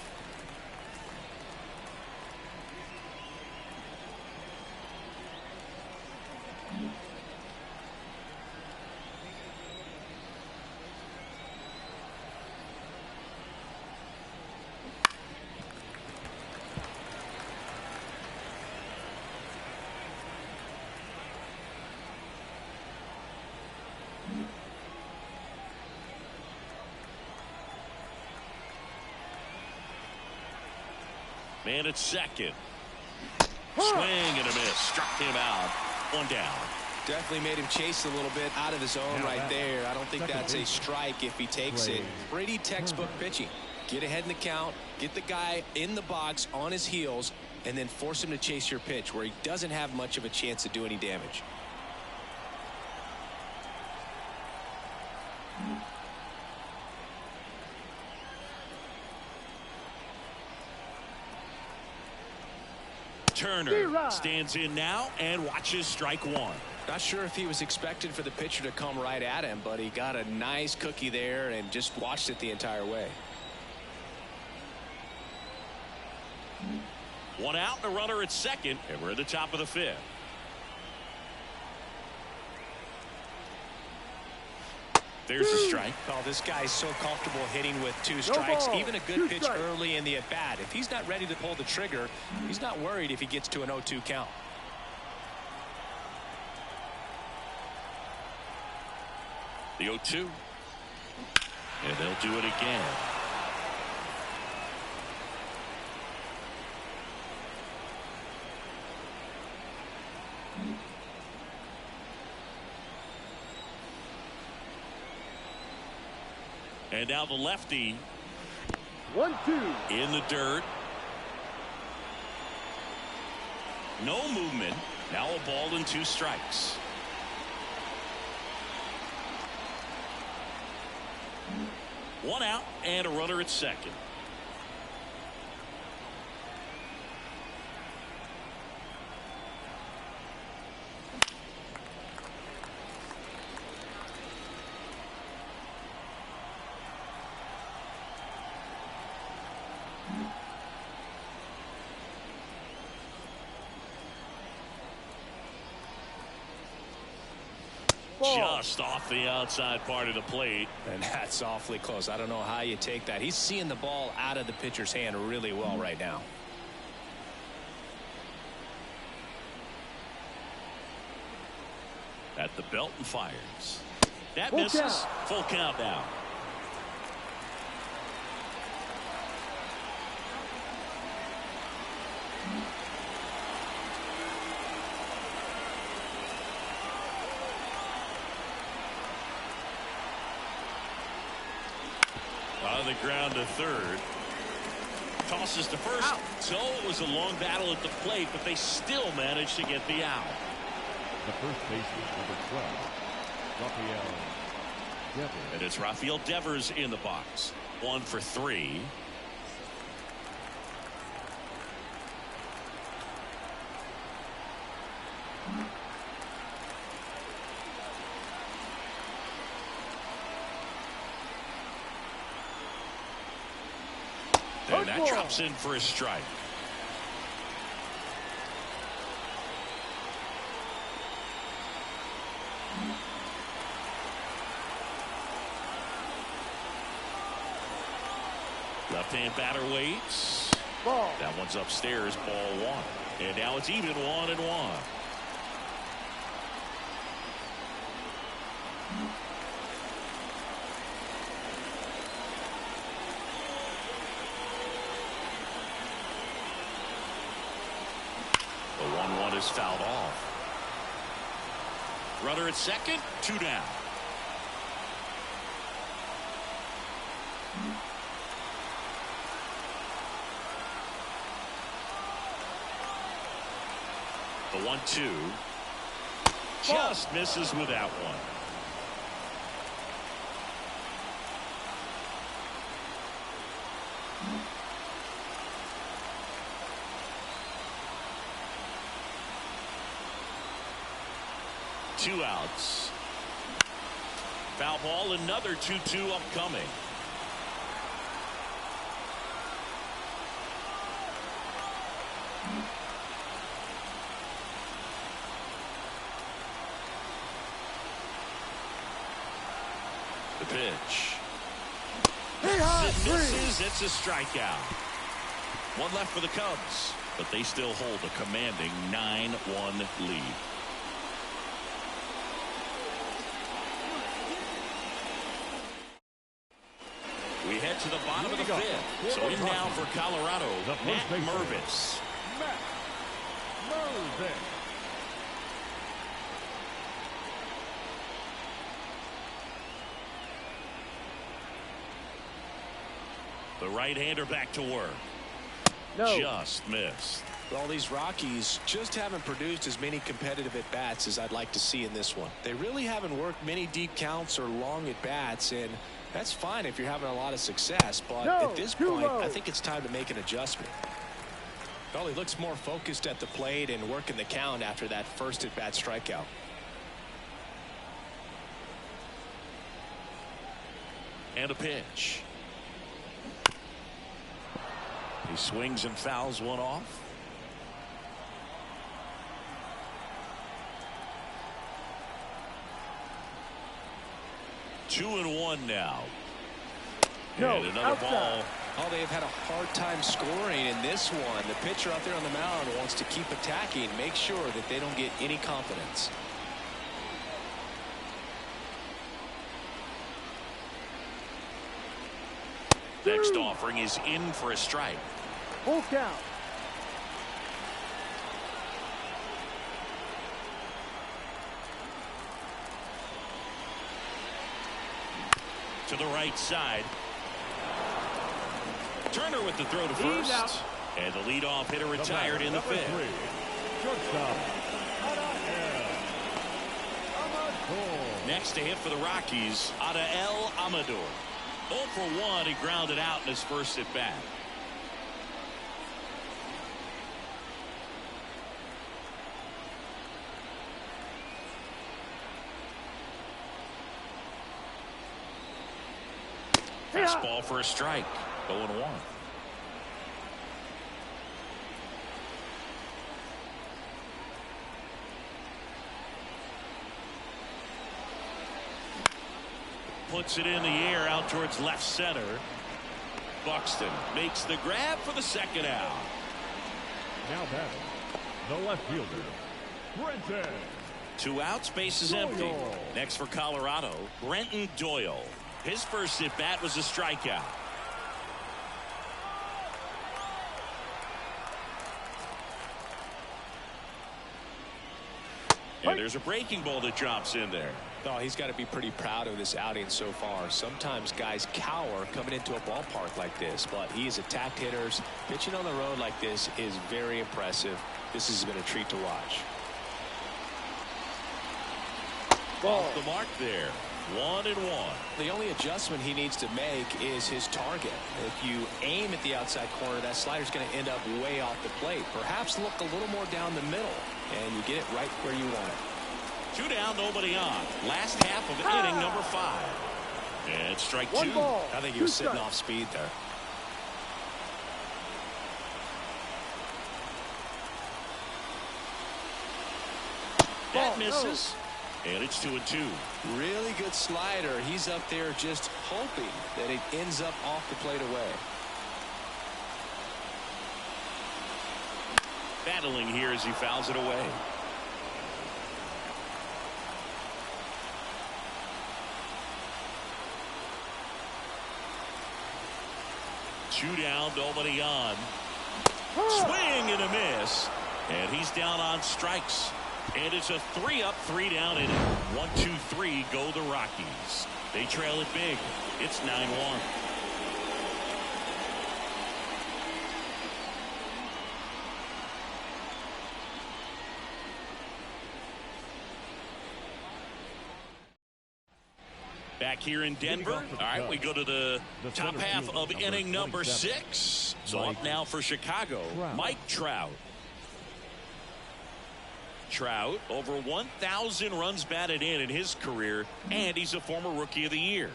A: Man at second. Swing and a miss. Struck him out. 1 down.
B: Definitely made him chase a little bit out of the zone right there. I don't think that's a strike if he takes it. Pretty textbook pitching. Get ahead in the count, get the guy in the box on his heels, and then force him to chase your pitch where he doesn't have much of a chance to do any damage.
A: Turner stands in now and watches strike one.
B: Not sure if he was expected for the pitcher to come right at him, but he got a nice cookie there and just watched it the entire way.
A: One out and a runner at second, and we're at the top of the fifth. There's a strike.
B: Oh, this guy's so comfortable hitting with 2 strikes. Even a good pitch early in the at-bat. If he's not ready to pull the trigger, he's not worried if he gets to an 0-2 count.
A: The 0-2. And they'll do it again. And now the lefty.
D: 1-2.
A: In the dirt. No movement. Now a ball and 2 strikes. One out and a runner at second. Just off the outside part of the plate.
B: And that's awfully close. I don't know how you take that. He's seeing the ball out of the pitcher's hand really well right now.
A: At the belt and fires. That misses. Full count now. On the ground to third. Tosses to first. Out. So it was a long battle at the plate, but they still managed to get the out.
C: The first baseman, number 12, Rafael Devers.
A: And it's Rafael Devers in the box. 1 for 3. And that drops in for a strike. Left-hand batter waits.
D: Ball.
A: That one's upstairs, ball 1. And now it's even 1-1. The 1-1 is fouled off. Runner at second, 2 down. The 1-2 just misses with that one. Two outs. Foul ball, another 2-2 upcoming. The pitch. It misses. It's a strikeout. One left for the Cubs, but they still hold a commanding 9-1 lead. We head to the bottom of the fifth. So in now for Colorado, Matt Mervis. The right-hander back to work.
D: No.
A: Just missed.
B: Well, these Rockies just haven't produced as many competitive at-bats as I'd like to see in this one. They really haven't worked many deep counts or long at-bats, and that's fine if you're having a lot of success. But at this point, I think it's time to make an adjustment. Well, he looks more focused at the plate and working the count after that first at-bat strikeout.
A: And a pitch. He swings and fouls one off. Two and one now.
D: No,
A: and another
D: outside.
A: ball.
B: Oh, they've had a hard time scoring in this one. The pitcher out there on the mound wants to keep attacking, make sure that they don't get any confidence.
A: Next offering is in for a strike.
D: Full count.
A: To the right side. Turner with the throw to
D: He's out.
A: first. And the leadoff hitter retired in the
C: Number
A: fifth.
C: 3, shortstop, Amador.
A: Next to hit for the Rockies, Adael Amador. 0 for 1, he grounded out in his first at bat. Fastball for a strike. 0-1. Puts it in the air out towards left center. Buxton makes the grab for the second out.
C: Now batting, the left fielder, Brenton.
A: 2 outs, base is empty.
C: Doyle.
A: Next for Colorado, Brenton Doyle. His first at bat was a strikeout. And there's a breaking ball that drops in there.
B: Oh, he's got to be pretty proud of this outing so far. Sometimes guys cower coming into a ballpark like this, but he has attacked hitters. Pitching on the road like this is very impressive. This has been a treat to watch.
A: Off the mark there. 1-1.
B: The only adjustment he needs to make is his target. If you aim at the outside corner, that slider's going to end up way off the plate. Perhaps look a little more down the middle, and you get it right where you want it.
A: 2 down, nobody on. Last half of inning number 5. And strike 2.
B: I think he was sitting off speed there.
A: That misses. And it's 2-2.
B: Really good slider. He's up there just hoping that it ends up off the plate away.
A: Battling here as he fouls it away. Two down, nobody on. Swing and a miss. And he's down on strikes. And it's a 3-up, 3-down inning. 1-2-3 go the Rockies. They trail it big. It's 9-1. Back here in Denver. All right, we go to the top half of inning number 6. So up now for Chicago, Mike Trout. Trout, over 1,000 runs batted in his career, and he's a former Rookie of the Year.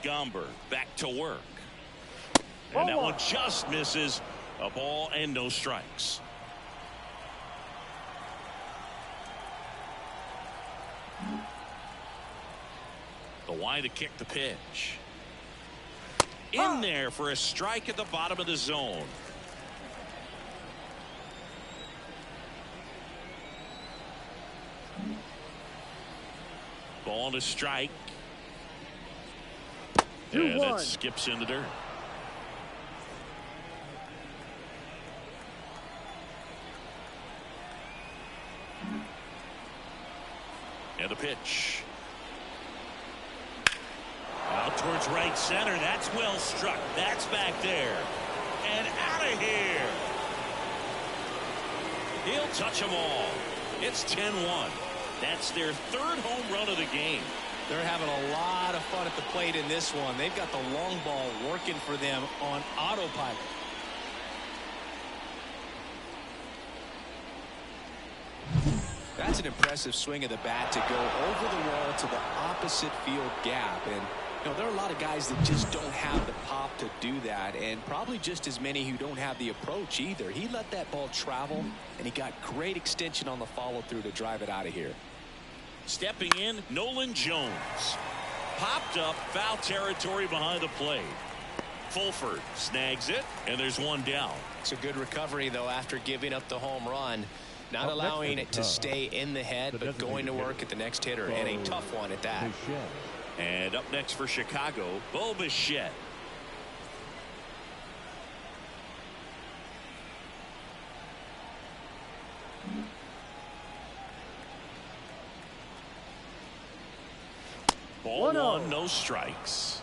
A: Gomber back to work. And that one just misses. A ball and no strikes. The wide to kick the pitch. In there for a strike at the bottom of the zone. Ball to strike. And that skips in the dirt. And the pitch. Out towards right center. That's well struck. That's back there. And out of here. He'll touch them all. It's 10-1. That's their third home run of the game.
B: They're having a lot of fun at the plate in this one. They've got the long ball working for them on autopilot. That's an impressive swing of the bat to go over the wall to the opposite field gap. And there are a lot of guys that just don't have the pop to do that, and probably just as many who don't have the approach either. He let that ball travel, and he got great extension on the follow through to drive it out of here.
A: Stepping in, Nolan Jones. Popped up, foul territory behind the plate. Fulford snags it, and there's one down.
B: It's a good recovery, though, after giving up the home run. Not allowing it to stay in the head, but going to work at the next hitter, and a tough one at that.
A: And up next for Chicago, Bo Bichette. Ball 1, no strikes.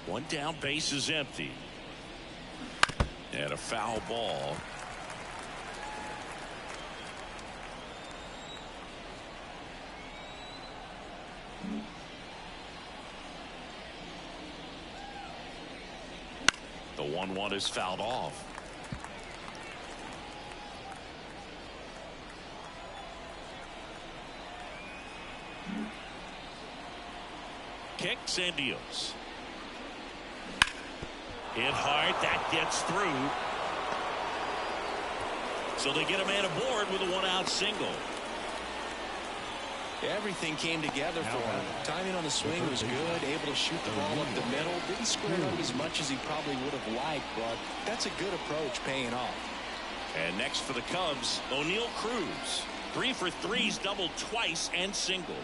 A: One down, base is empty. And a foul ball. The 1-1 is fouled off. Kicks and deals. Hit hard, that gets through. So they get a man aboard with a 1-out single.
B: Everything came together for him. Timing on the swing was good, able to shoot the ball up the middle. Didn't square up as much as he probably would have liked, but that's a good approach paying off.
A: And next for the Cubs, O'Neal Cruz. 3 for 3's doubled twice and singled.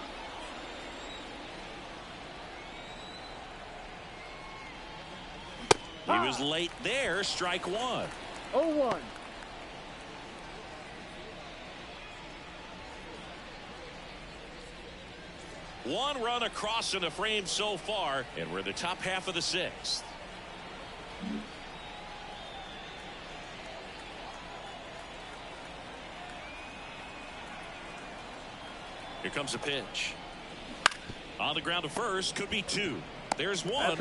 A: He was late there, strike 1.
D: 0-1.
A: One run across in the frame so far, and we're in the top half of the 6th. Here comes a pitch. On the ground to first, could be 2. There's 1.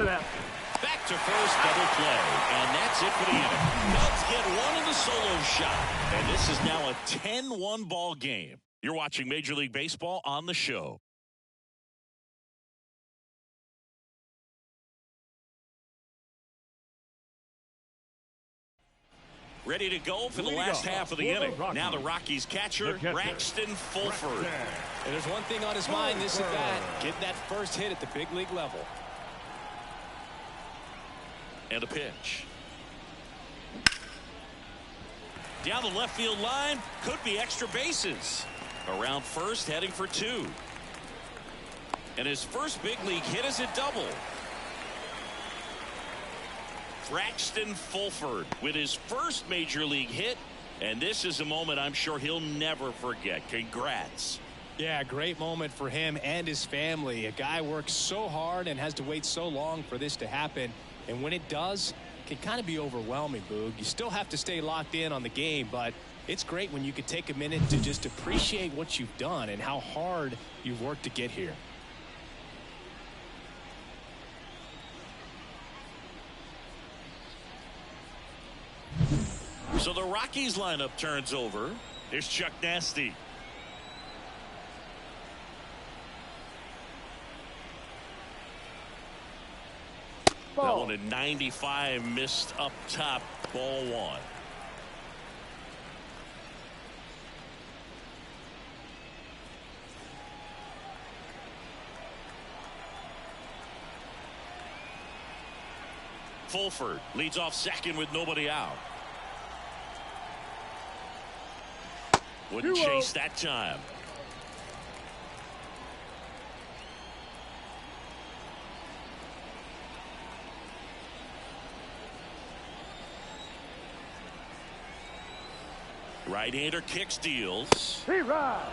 A: Back to first, double play. And that's it for the inning. Cubs get 1 in the solo shot. And this is now a 10-1 ball game. You're watching Major League Baseball on the show. Ready to go for the last half of the inning. Now the Rockies catcher, Braxton Fulford.
B: And there's one thing on his mind this at bat. Get that first hit at the big league level.
A: And a pitch. Down the left field line. Could be extra bases. Around first, heading for 2. And his first big league hit is a double. Braxton Fulford with his first major league hit. And this is a moment I'm sure he'll never forget. Congrats.
B: Yeah, great moment for him and his family. A guy works so hard and has to wait so long for this to happen. And when it does, it can kind of be overwhelming, Boog. You still have to stay locked in on the game, but it's great when you can take a minute to just appreciate what you've done and how hard you've worked to get here.
A: So the Rockies lineup turns over. Here's Chuck Nasty. That one at 95, missed up top, ball 1. Fulford leads off second with nobody out. Wouldn't chase that time. Right-hander kicks, deals.
D: He rides.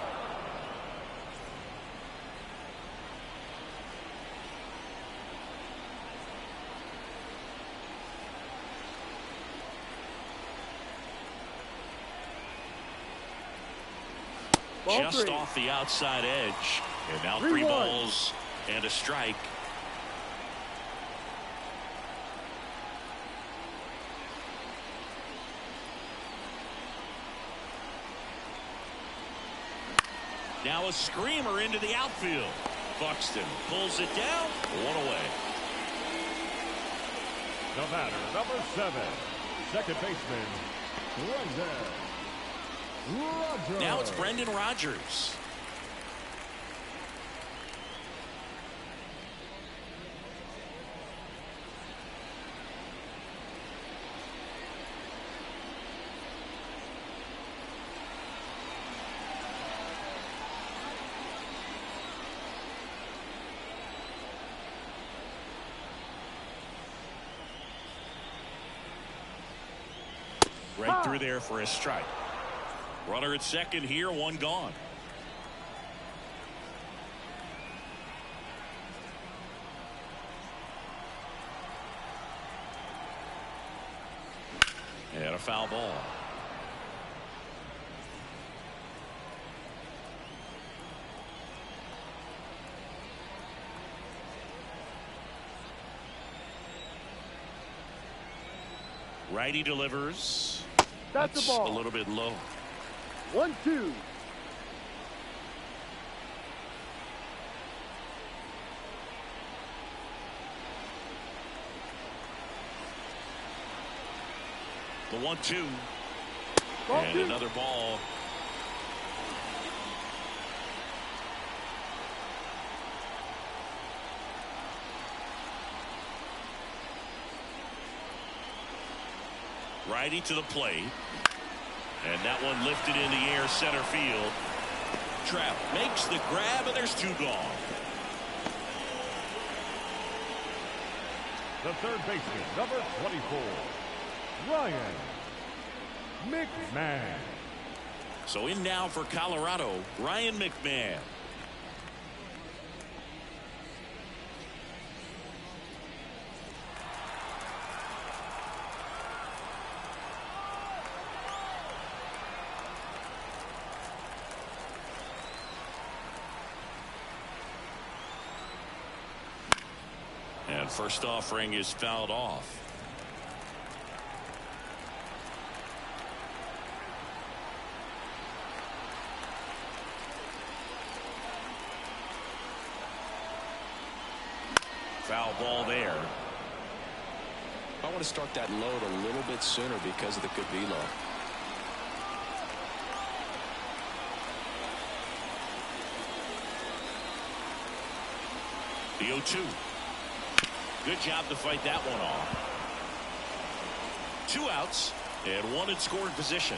A: Just off the outside edge. And now 3 balls and a strike. Now a screamer into the outfield. Buxton pulls it down. 1 away.
C: The batter, number 7, second baseman, Brendan Rodgers.
A: Now it's Brendan Rodgers. Right through there for a strike. Runner at second here, 1 gone. And a foul ball. Righty delivers.
D: That's the ball.
A: A little bit low.
D: 1-2.
A: The 1-2.
D: Ball
A: And
D: 2.
A: another ball. Righty to the plate. And that one lifted in the air, center field. Trout makes the grab, and there's 2 gone.
C: The third baseman, number 24, Ryan McMahon.
A: So in now for Colorado, Ryan McMahon. And first offering is fouled off. Foul ball there.
B: I want to start that load a little bit sooner because of the good velo.
A: The 0-2. Good job to fight that one off. 2 outs and 1 in scoring position.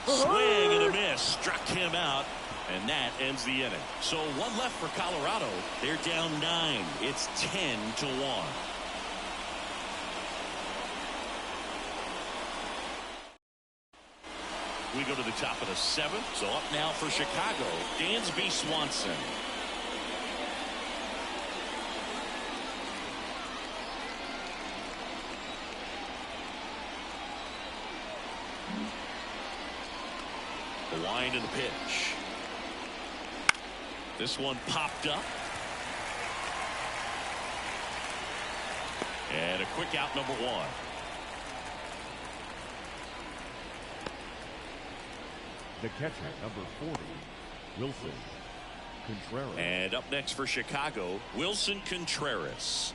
A: Swing and a miss. Struck him out. And that ends the inning. So 1 left for Colorado. They're down 9. It's 10-1. We go to the top of the 7th. So up now for Chicago, Dansby Swanson. The wind and the pitch. This one popped up. And a quick out, number 1.
C: The catcher, number 40, Wilson Contreras.
A: And up next for Chicago, Wilson Contreras.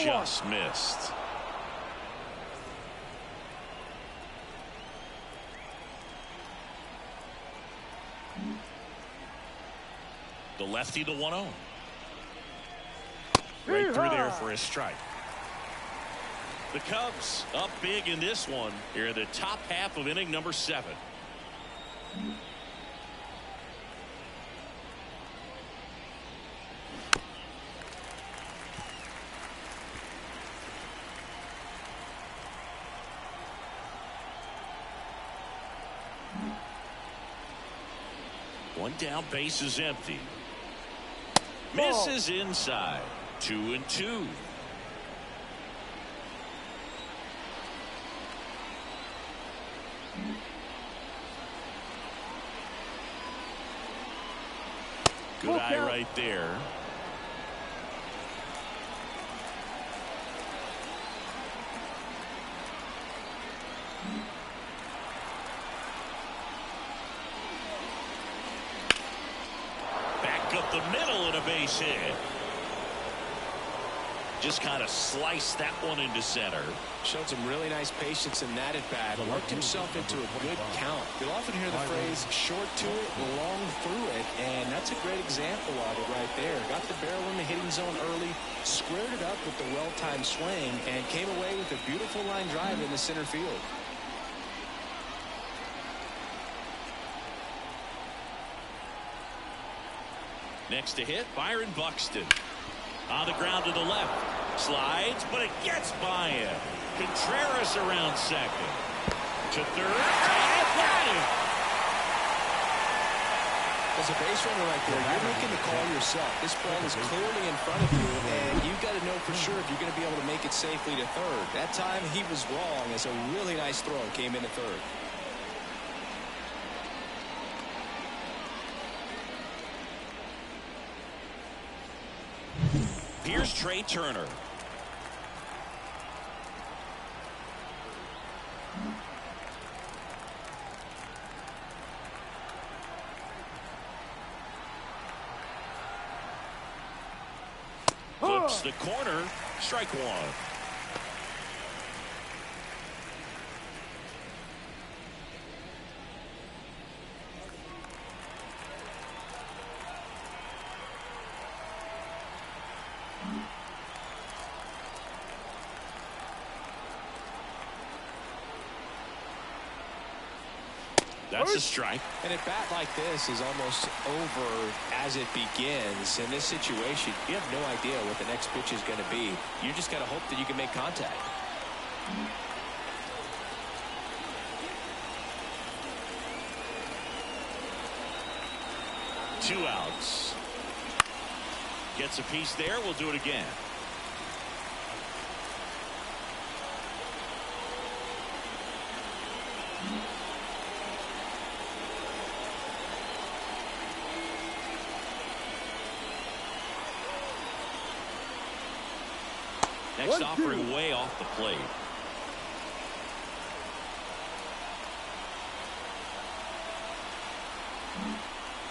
A: Just missed. The lefty, the 1-0. Right through there for a strike. The Cubs up big in this one here in the top half of inning number 7. One down, base is empty. Misses inside. 2-2. Good eye right there. Back up the middle and a base hit. Just kind of sliced that one into center.
B: Showed some really nice patience in that at bat. Worked himself into a good count. You'll often hear the phrase short to it, long through it, and that's a great example of it right there. Got the barrel in the hitting zone early, squared it up with the well-timed swing, and came away with a beautiful line drive in the center field.
A: Next to hit, Byron Buxton. On the ground to the left. Slides, but it gets by him. Contreras around second. To third. And got him.
B: As a base runner right there, you're looking to call yourself. This ball is clearly in front of you, and you've got to know for sure if you're going to be able to make it safely to third. That time he was wrong, as a really nice throw came into third.
A: Here's Trey Turner. Flips the corner. Strike one. That's a strike.
B: And a bat like this is almost over as it begins. In this situation, you have no idea what the next pitch is going to be. You just got to hope that you can make contact.
A: Two outs. Gets a piece there. We'll do it again. Next offering way off the plate.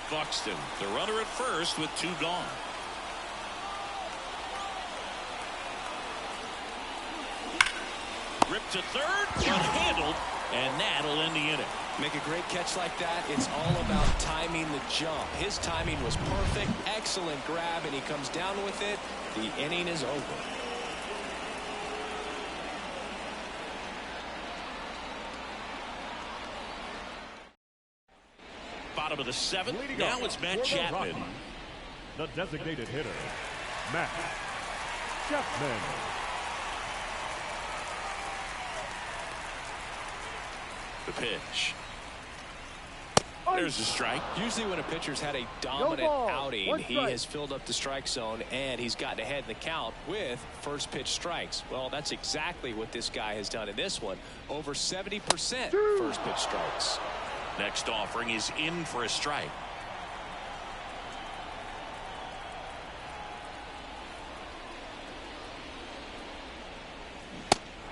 A: Buxton, the runner at first with two gone. Grip to third, unhandled, and that'll end the inning.
B: Make a great catch like that. It's all about timing the jump. His timing was perfect. Excellent grab, and he comes down with it. The inning is over.
A: Bottom of the seventh. Now it's Matt Chapman.
C: The designated hitter, Matt Chapman.
A: The pitch. There's a strike.
B: Usually when a pitcher's had a dominant outing, he has filled up the strike zone and he's gotten ahead in the count with first pitch strikes. Well, that's exactly what this guy has done in this one. Over 70% first pitch strikes.
A: Next offering is in for a strike.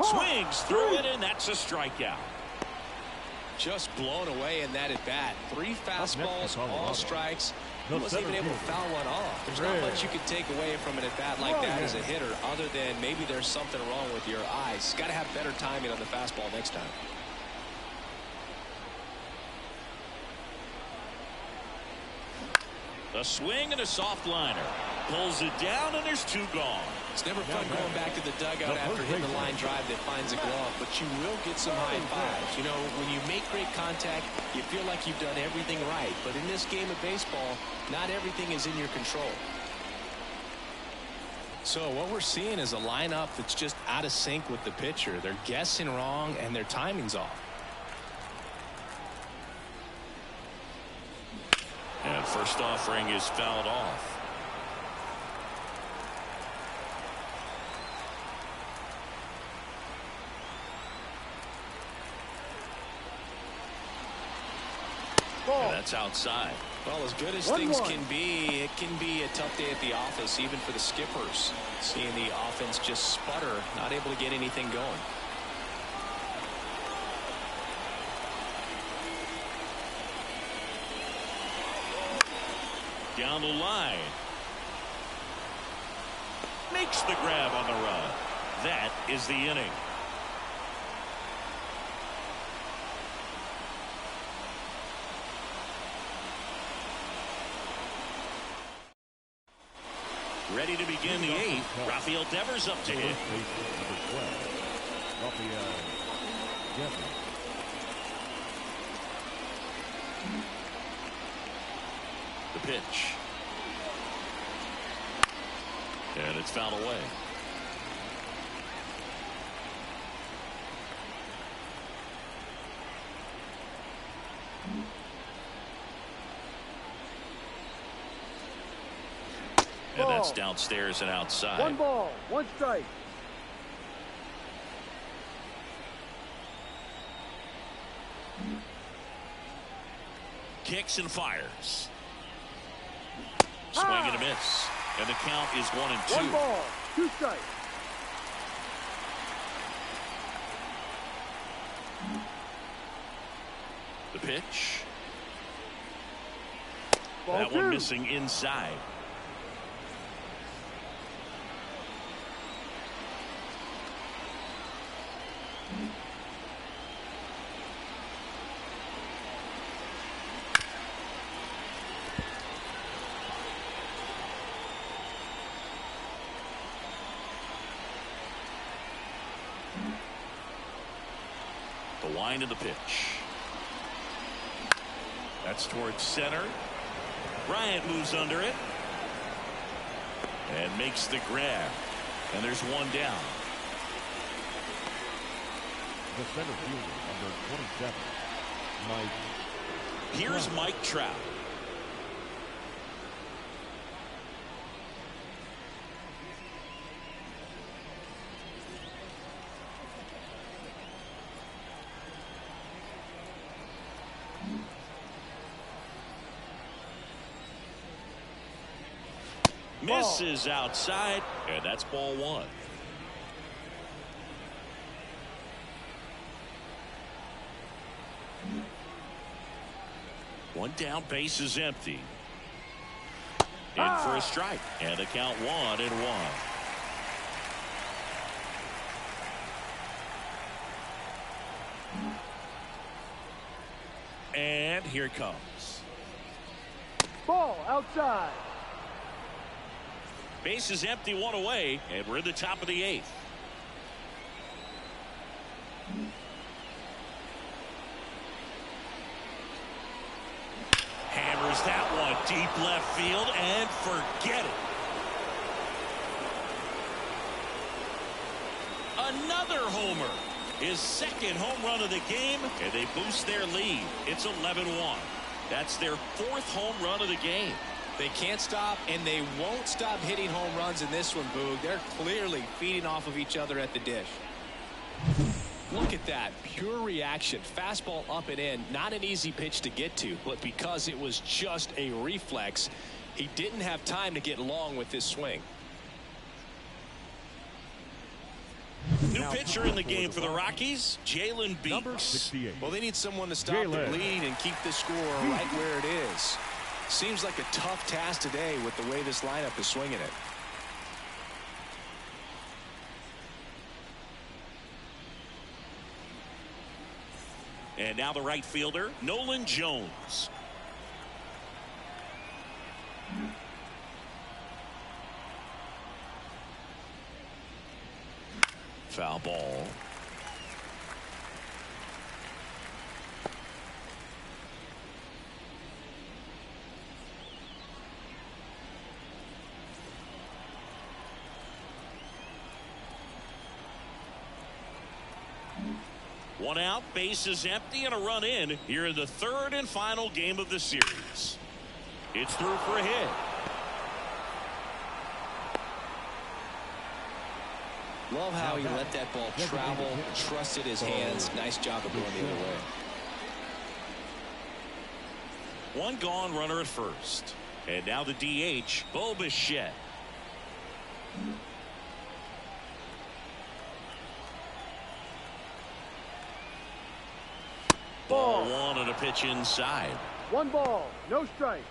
A: Swings through it, and that's a strikeout.
B: Just blown away in that at bat. 3 fastballs, all strikes. He wasn't even able to foul one off. There's not much you can take away from an at bat like that as a hitter, other than maybe there's something wrong with your eyes. Got to have better timing on the fastball next time.
A: A swing and a soft liner. Pulls it down, and there's two gone.
B: It's never fun going back to the dugout after hitting the line drive that finds a glove, but you will get some high fives. You know, when you make great contact, you feel like you've done everything right. But in this game of baseball, not everything is in your control. So what we're seeing is a lineup that's just out of sync with the pitcher. They're guessing wrong and their timing's off.
A: And first offering is fouled off. And that's outside.
B: Well, as good as things can be, it can be a tough day at the office, even for the skippers. Seeing the offense just sputter, not able to get anything going.
A: Down the line. Makes the grab on the run. That is the inning. Ready to begin the eighth. Rafael Devers up to hit. The pitch. And it's fouled away. And that's downstairs and outside.
D: 1 ball, 1 strike.
A: Kicks and fires. Swing and a miss. And the count is 1-2.
D: 1 ball, 2 strikes.
A: The pitch.
D: Ball
A: That
D: 2.
A: one missing inside. The wind of the pitch. That's towards center. Bryant moves under it. And makes the grab. And there's one down.
C: The center fielder, number 27, Mike.
A: Here's Mike Trout. Misses outside, and that's ball 1. One down, base is empty. In for a strike, and the count 1-1. And here it comes.
D: Ball outside.
A: Base is empty, 1 away, and we're in the top of the 8th. Hammers that one deep left field and forget it. Another homer. His second home run of the game, and they boost their lead. It's 11-1. That's their 4th home run of the game.
B: They can't stop, and they won't stop hitting home runs in this one, Boog. They're clearly feeding off of each other at the dish. Look at that. Pure reaction. Fastball up and in. Not an easy pitch to get to, but because it was just a reflex, he didn't have time to get long with this swing.
A: New pitcher in the game for the Rockies, Jalen Beeks.
B: Well, they need someone to stop the bleed and keep the score right where it is. Seems like a tough task today with the way this lineup is swinging it.
A: And now the right fielder, Nolan Jones. Foul ball. One out, base is empty, and a run in here in the third and final game of the series. It's through for a hit.
B: Love how he let that ball travel, trusted his hands. Nice job of going the other way.
A: One gone, runner at first. And now the DH, Bo Bichette. Ball one and a pitch inside.
D: 1 ball, no strike.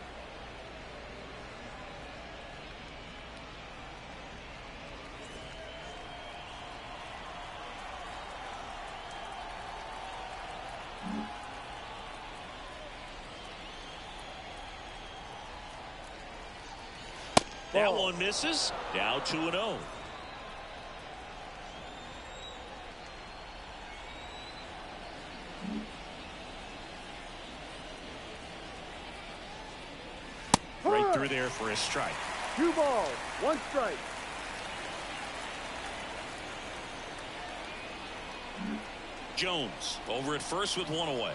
A: That one misses. Now 2-0. Right through there for a strike.
D: 2 balls, 1 strike.
A: Jones over at first with one away.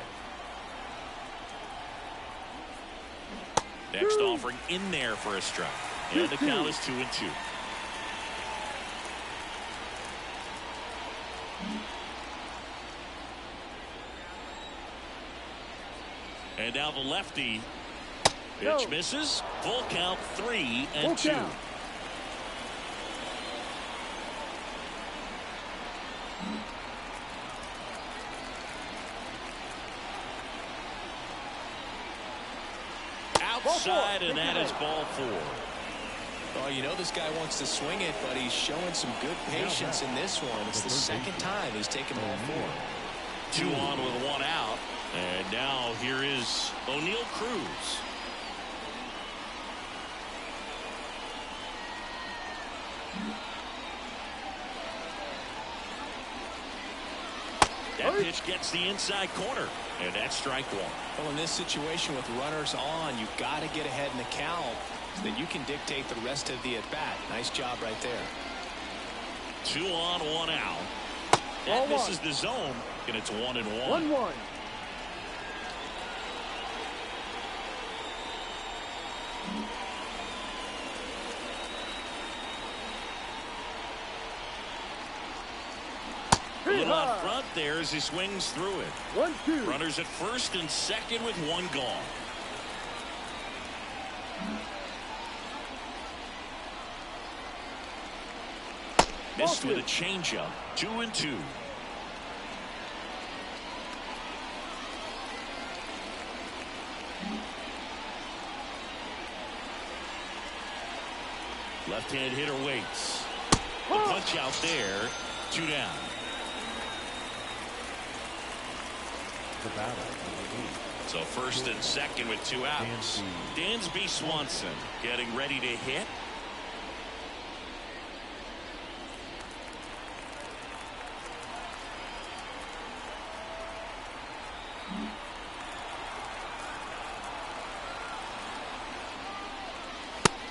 A: Next offering in there for a strike. And the count is 2-2. And now the lefty. Pitch misses. Full count, 3-2. Outside, and that is ball 4.
B: Oh, you know this guy wants to swing it, but he's showing some good patience in this one. It's the second time he's taken ball 4.
A: 2 on with 1 out. And now here is O'Neal Cruz. That pitch gets the inside corner, and that's strike 1.
B: Well, in this situation with runners on, you've got to get ahead in the count so that you can dictate the rest of the at-bat. Nice job right there.
A: 2 on, 1 out. That misses the zone, and it's 1-1.
D: 1-1.
A: A little out front there as he swings through it.
D: 1-2.
A: Runners at first and second with 1 gone. Missed with a changeup. 2-2. Left-hand hitter waits. The punch out there. 2 down.
C: The battle.
A: So first and second with 2 outs. Dansby Swanson getting ready to hit.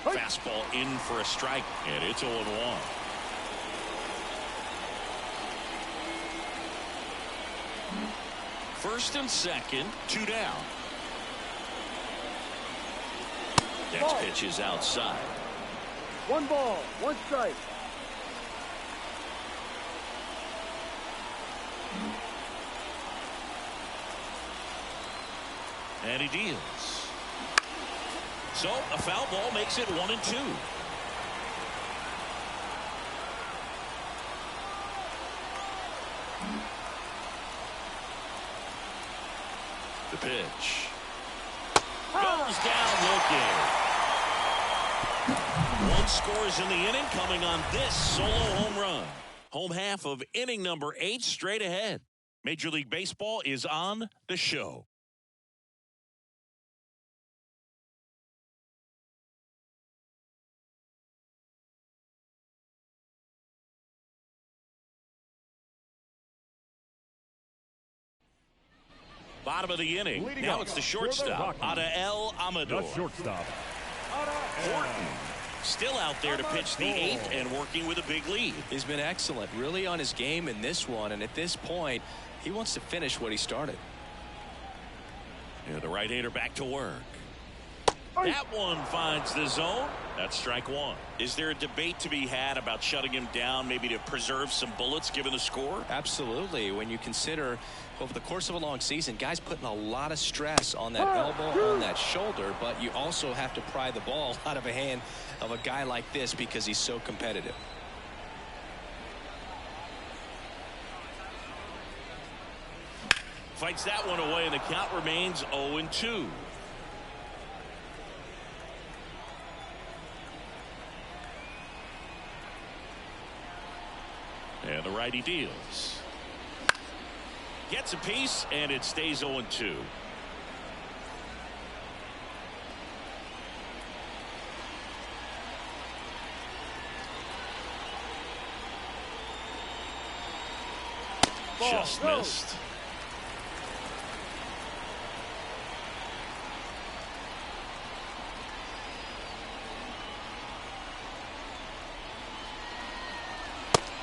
A: Fastball in for a strike, and it's 0-1. First and second, 2 down. Next pitch is outside.
D: 1 ball, 1 strike.
A: And he deals. So a foul ball makes it 1-2. The pitch goes down looking. 1 scores in the inning, coming on this solo home run. Home half of inning number 8 straight ahead. Major League Baseball is on the show. Bottom of the inning.
C: Leading
A: Now
C: up
A: it's the
C: for the
A: shortstop,
C: Rockies.
A: Adael Amador.
C: The shortstop.
A: Horton still out there to pitch the 8th and working with a big lead.
B: He's been excellent, really on his game in this one, and at this point, he wants to finish what he started.
A: Yeah, the right-hander back to work. That one finds the zone. That's strike one. Is there a debate to be had about shutting him down, maybe to preserve some bullets given the score?
B: Absolutely. When you consider over the course of a long season, guys putting a lot of stress on that elbow, on that shoulder, but you also have to pry the ball out of a hand of a guy like this because he's so competitive.
A: Fights that one away, and the count remains 0-2. And the righty deals. Gets a piece, and it stays 0-2. Just missed.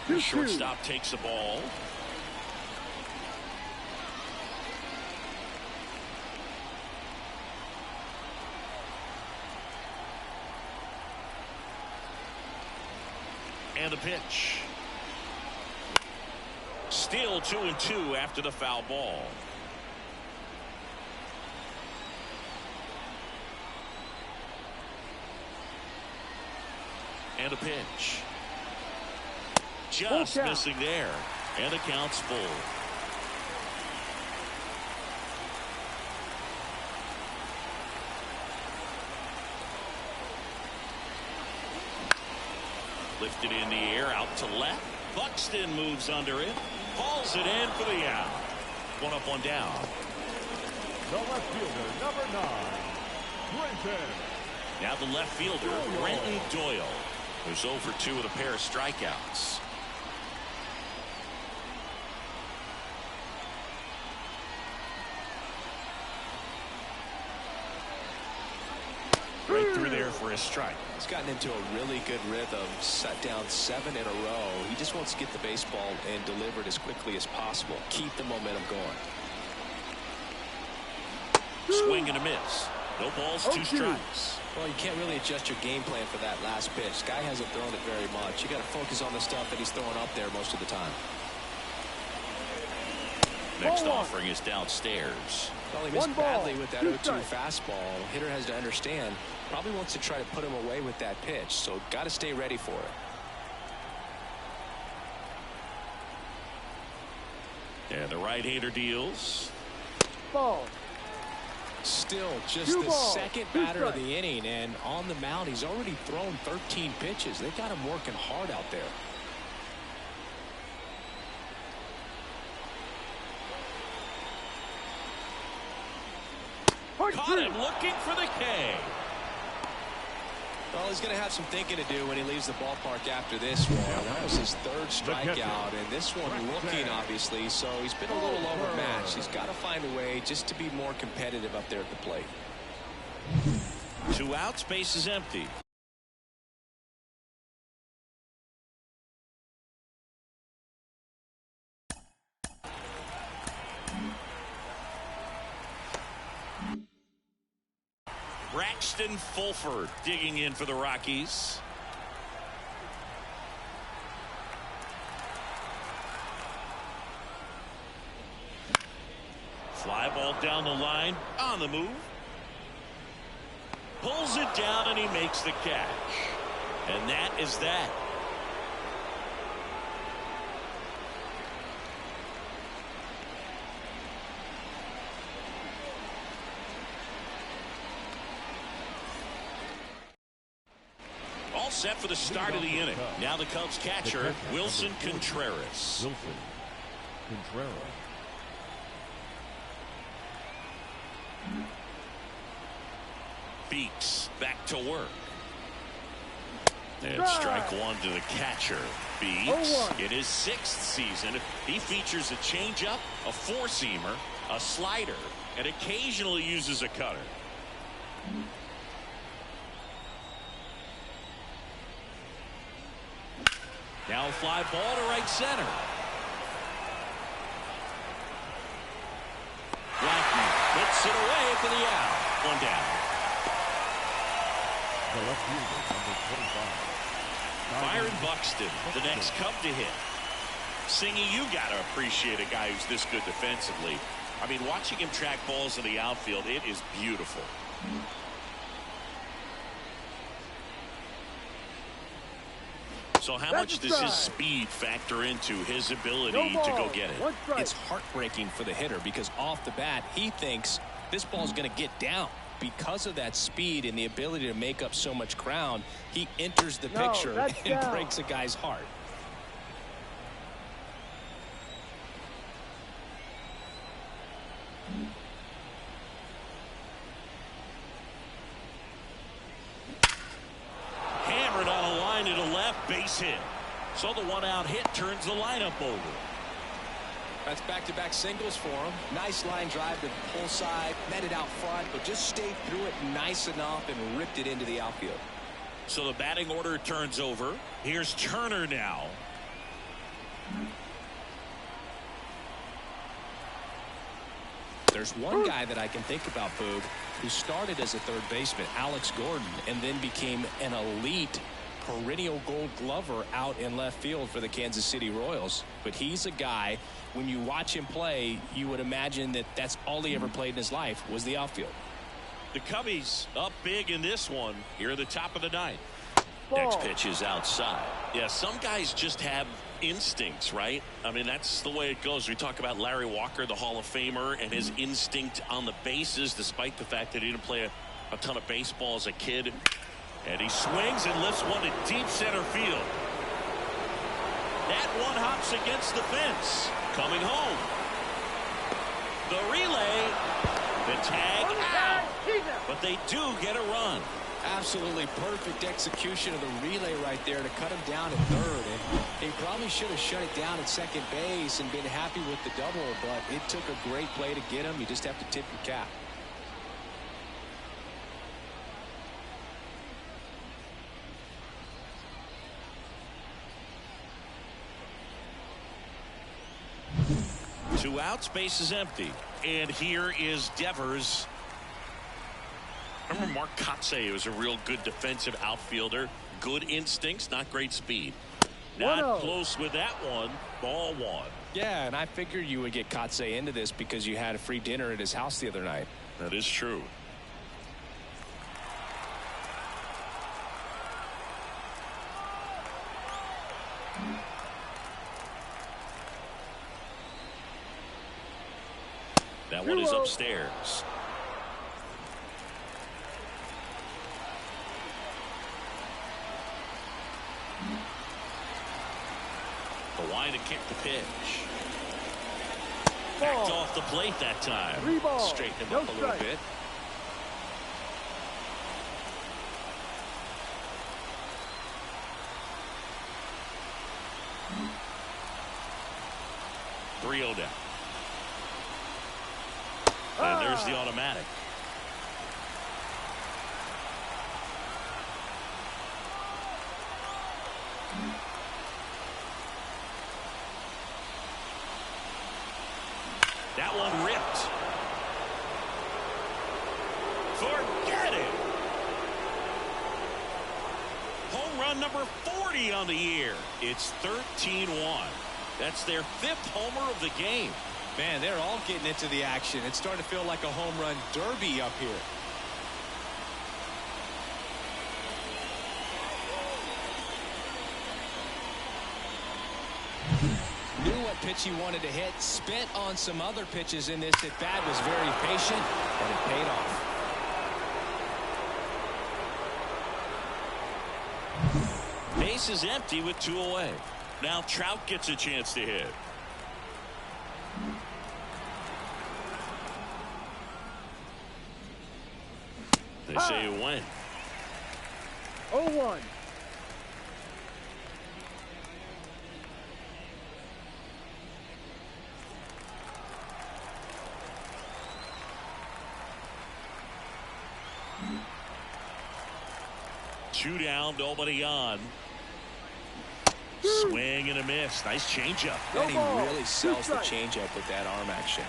A: The shortstop takes the ball. And the pitch. Still 2-2 after the foul ball. And a pitch. Just missing there. And the count's full. Lifted in the air out to left. Buxton moves under it. Hauls it in for the out. One up, one down.
C: The left fielder, number 9, Brenton.
A: Now the left fielder, Brenton Doyle, who's 0 for 2 with a pair of strikeouts. Right through there for a strike.
B: He's gotten into a really good rhythm, set down 7 in a row. He just wants to get the baseball and deliver it as quickly as possible. Keep the momentum going.
A: Swing and a miss. No balls, 2 strikes.
B: Well, you can't really adjust your game plan for that last pitch. Guy hasn't thrown it very much. You got to focus on the stuff that he's throwing up there most of the time.
A: Next offering is downstairs.
B: Well, he missed badly with that 0-2 fastball. Hitter has to understand, probably wants to try to put him away with that pitch, so got to stay ready for it.
A: And the right-hander deals.
D: Ball.
B: Still just the second batter of the inning, and on the mound he's already thrown 13 pitches. They've got him working hard out there.
A: Caught him looking for the K.
B: Well, he's going to have some thinking to do when he leaves the ballpark after this one. That was his 3rd strikeout, and this one looking, obviously, so he's been a little overmatched. He's got to find a way just to be more competitive up there at the plate.
A: 2 outs, base is empty. Braxton Fulford digging in for the Rockies. Fly ball down the line, on the move. Pulls it down and he makes the catch. And that is that. All set for the start of the inning. Now the Cubs catcher, Wilson Contreras.
C: Wilson Contreras.
A: Beeks back to work. And strike one to the catcher. Beeks in his 6th season. He features a changeup, a 4-seamer, a slider, and occasionally uses a cutter. Now a fly ball to right center. Blackman hits it away for the out. One down.
C: The left fielder, number 25.
A: Byron Buxton, the next Cub to hit. Singy, you got to appreciate a guy who's this good defensively. I mean, watching him track balls in the outfield, it is beautiful. So how much does his speed factor into his ability to go get it?
B: It's heartbreaking for the hitter because off the bat, he thinks this ball's going to get down. Because of that speed and the ability to make up so much ground, he enters the picture and breaks a guy's heart.
A: Hammered on a line to the left, base hit. So the one-out hit turns the lineup over.
B: That's back-to-back singles for him. Nice line drive to the pull side, met it out front, but just stayed through it nice enough and ripped it into the outfield.
A: So the batting order turns over. Here's Turner now.
B: There's one guy that I can think about, Boog, who started as a third baseman, Alex Gordon, and then became an elite perennial Gold Glover out in left field for the Kansas City Royals. But he's a guy, when you watch him play, you would imagine that that's all he ever played in his life was the outfield.
A: The Cubbies up big in this one here at the top of the ninth. Next pitch is outside. Yeah, some guys just have instincts, right? I mean, that's the way it goes. We talk about Larry Walker, the Hall of Famer, and his instinct on the bases, despite the fact that he didn't play a ton of baseball as a kid. And he swings and lifts one to deep center field. That one hops against the fence. Coming home. The relay. The tag out. But they do get a run.
B: Absolutely perfect execution of the relay right there to cut him down at third. And he probably should have shut it down at second base and been happy with the double, but it took a great play to get him. You just have to tip your cap.
A: Two outs, base is empty. And here is Devers. I remember Mark Kotsay was a real good defensive outfielder. Good instincts, not great speed. Not close with that one. Ball one.
B: Yeah, and I figured you would get Kotsay into this because you had a free dinner at his house the other night.
A: That is true. That one is upstairs. The line to kick the pitch. Backed off the plate that time.
B: Straighten him up a little bit.
A: Three-0 down. And there's the automatic. That one ripped. Forget it. Home run number 40 on the year. It's 13-1. That's their fifth homer of the game.
B: Man, they're all getting into the action. It's starting to feel like a home run derby up here. Knew what pitch he wanted to hit. Spent on some other pitches in this at bat. Was very patient, and it paid off.
A: Base is empty with two away. Now Trout gets a chance to hit. They say it went.
D: 0-1.
A: Two down, nobody on. Swing and a miss. Nice changeup.
B: And he really sells the changeup with that arm action.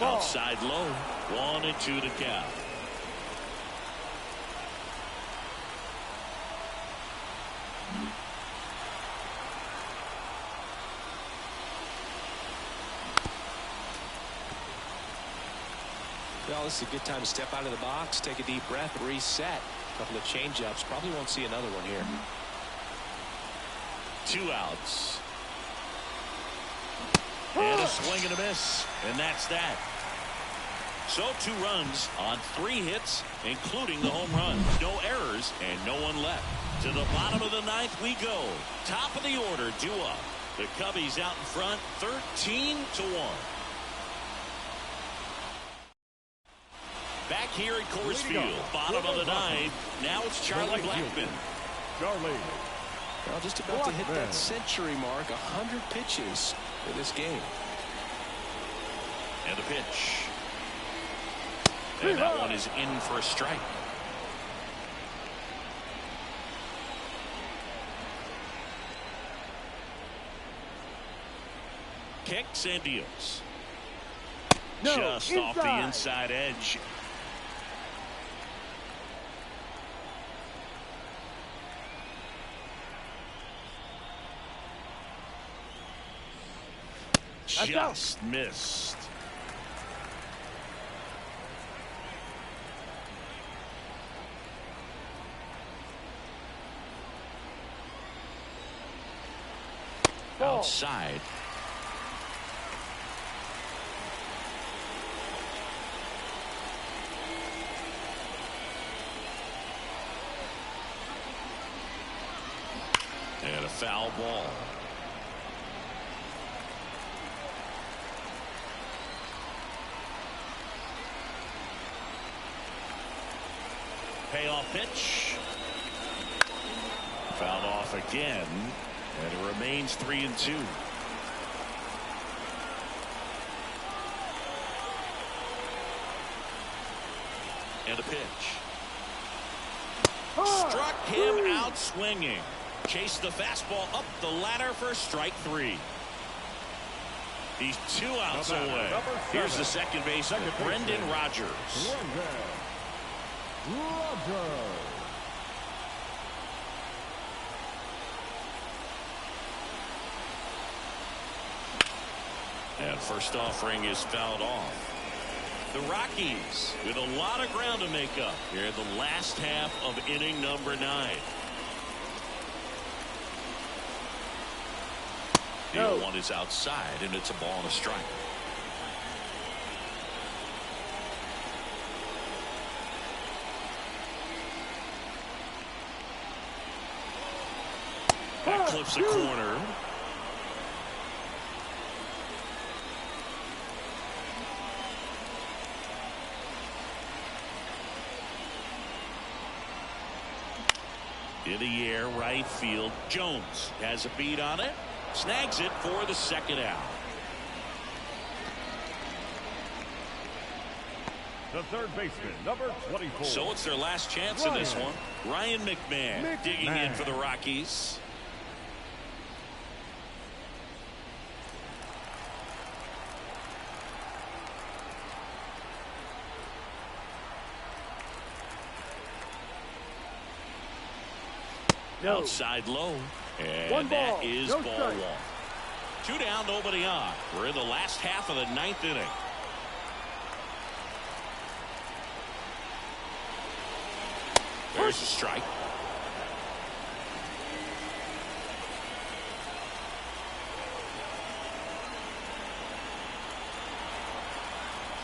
A: Outside low. 1-2 to count.
B: Well, this is a good time to step out of the box, take a deep breath, reset. A couple of changeups. Probably won't see another one here.
A: 2 outs. And a swing and a miss. And that's that. So 2 runs on 3 hits, including the home run. No errors and no one left. To the bottom of the 9th we go. Top of the order, due up. The Cubbies out in front, 13-1. Back here at Coors Field, bottom of the 9th. Now it's Charlie Blackmon.
C: Charlie.
B: Well, just about to hit that century mark. 100 pitches for this game.
A: And the pitch. And that one is in for a strike. Kicks and deals. Just off the inside edge. Just missed. Outside. And a foul ball. Payoff pitch. Fouled off again. And it remains 3-2. And a pitch. Struck him out swinging. Chased the fastball up the ladder for strike 3. He's 2 outs away. Here's the second baseman, Brendan Rodgers. And first offering is fouled off. The Rockies with a lot of ground to make up here in the last half of inning number 9. The 1 is outside, and it's a ball and a strike. That clips the corner. In the air, right field. Jones has a beat on it. Snags it for the second out.
C: The third baseman, number 24.
A: So it's their last chance in this one. Ryan McMahon digging in for the Rockies. Outside low. And that is ball 1. 2 down, nobody on. We're in the last half of the 9th inning. There's a strike.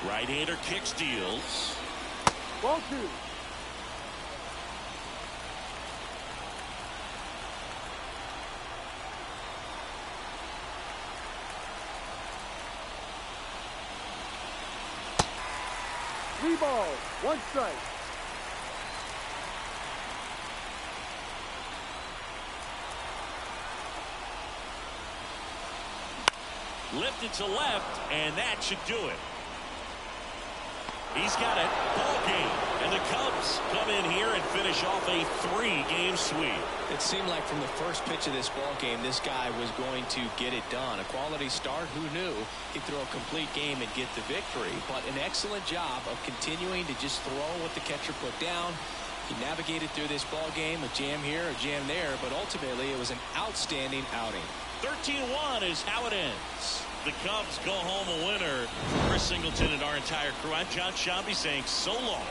A: Right-hander kicks, deals.
D: Ball 2. Three balls, 1 strike.
A: Lifted to left, and that should do it. He's got it. Ball game. And the Cubs come in here and finish off a 3-game sweep.
B: It seemed like from the first pitch of this ball game, this guy was going to get it done. A quality start. Who knew he'd throw a complete game and get the victory? But an excellent job of continuing to just throw what the catcher put down. He navigated through this ball game, a jam here, a jam there, but ultimately it was an outstanding outing.
A: 13-1 is how it ends. The Cubs go home a winner. For Chris Singleton and our entire crew, I'm John Shambi saying so long.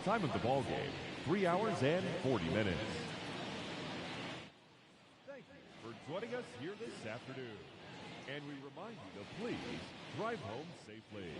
C: Time of the ball game, 3 hours and 40 minutes. Thank you for joining us here this afternoon. And we remind you to please drive home safely.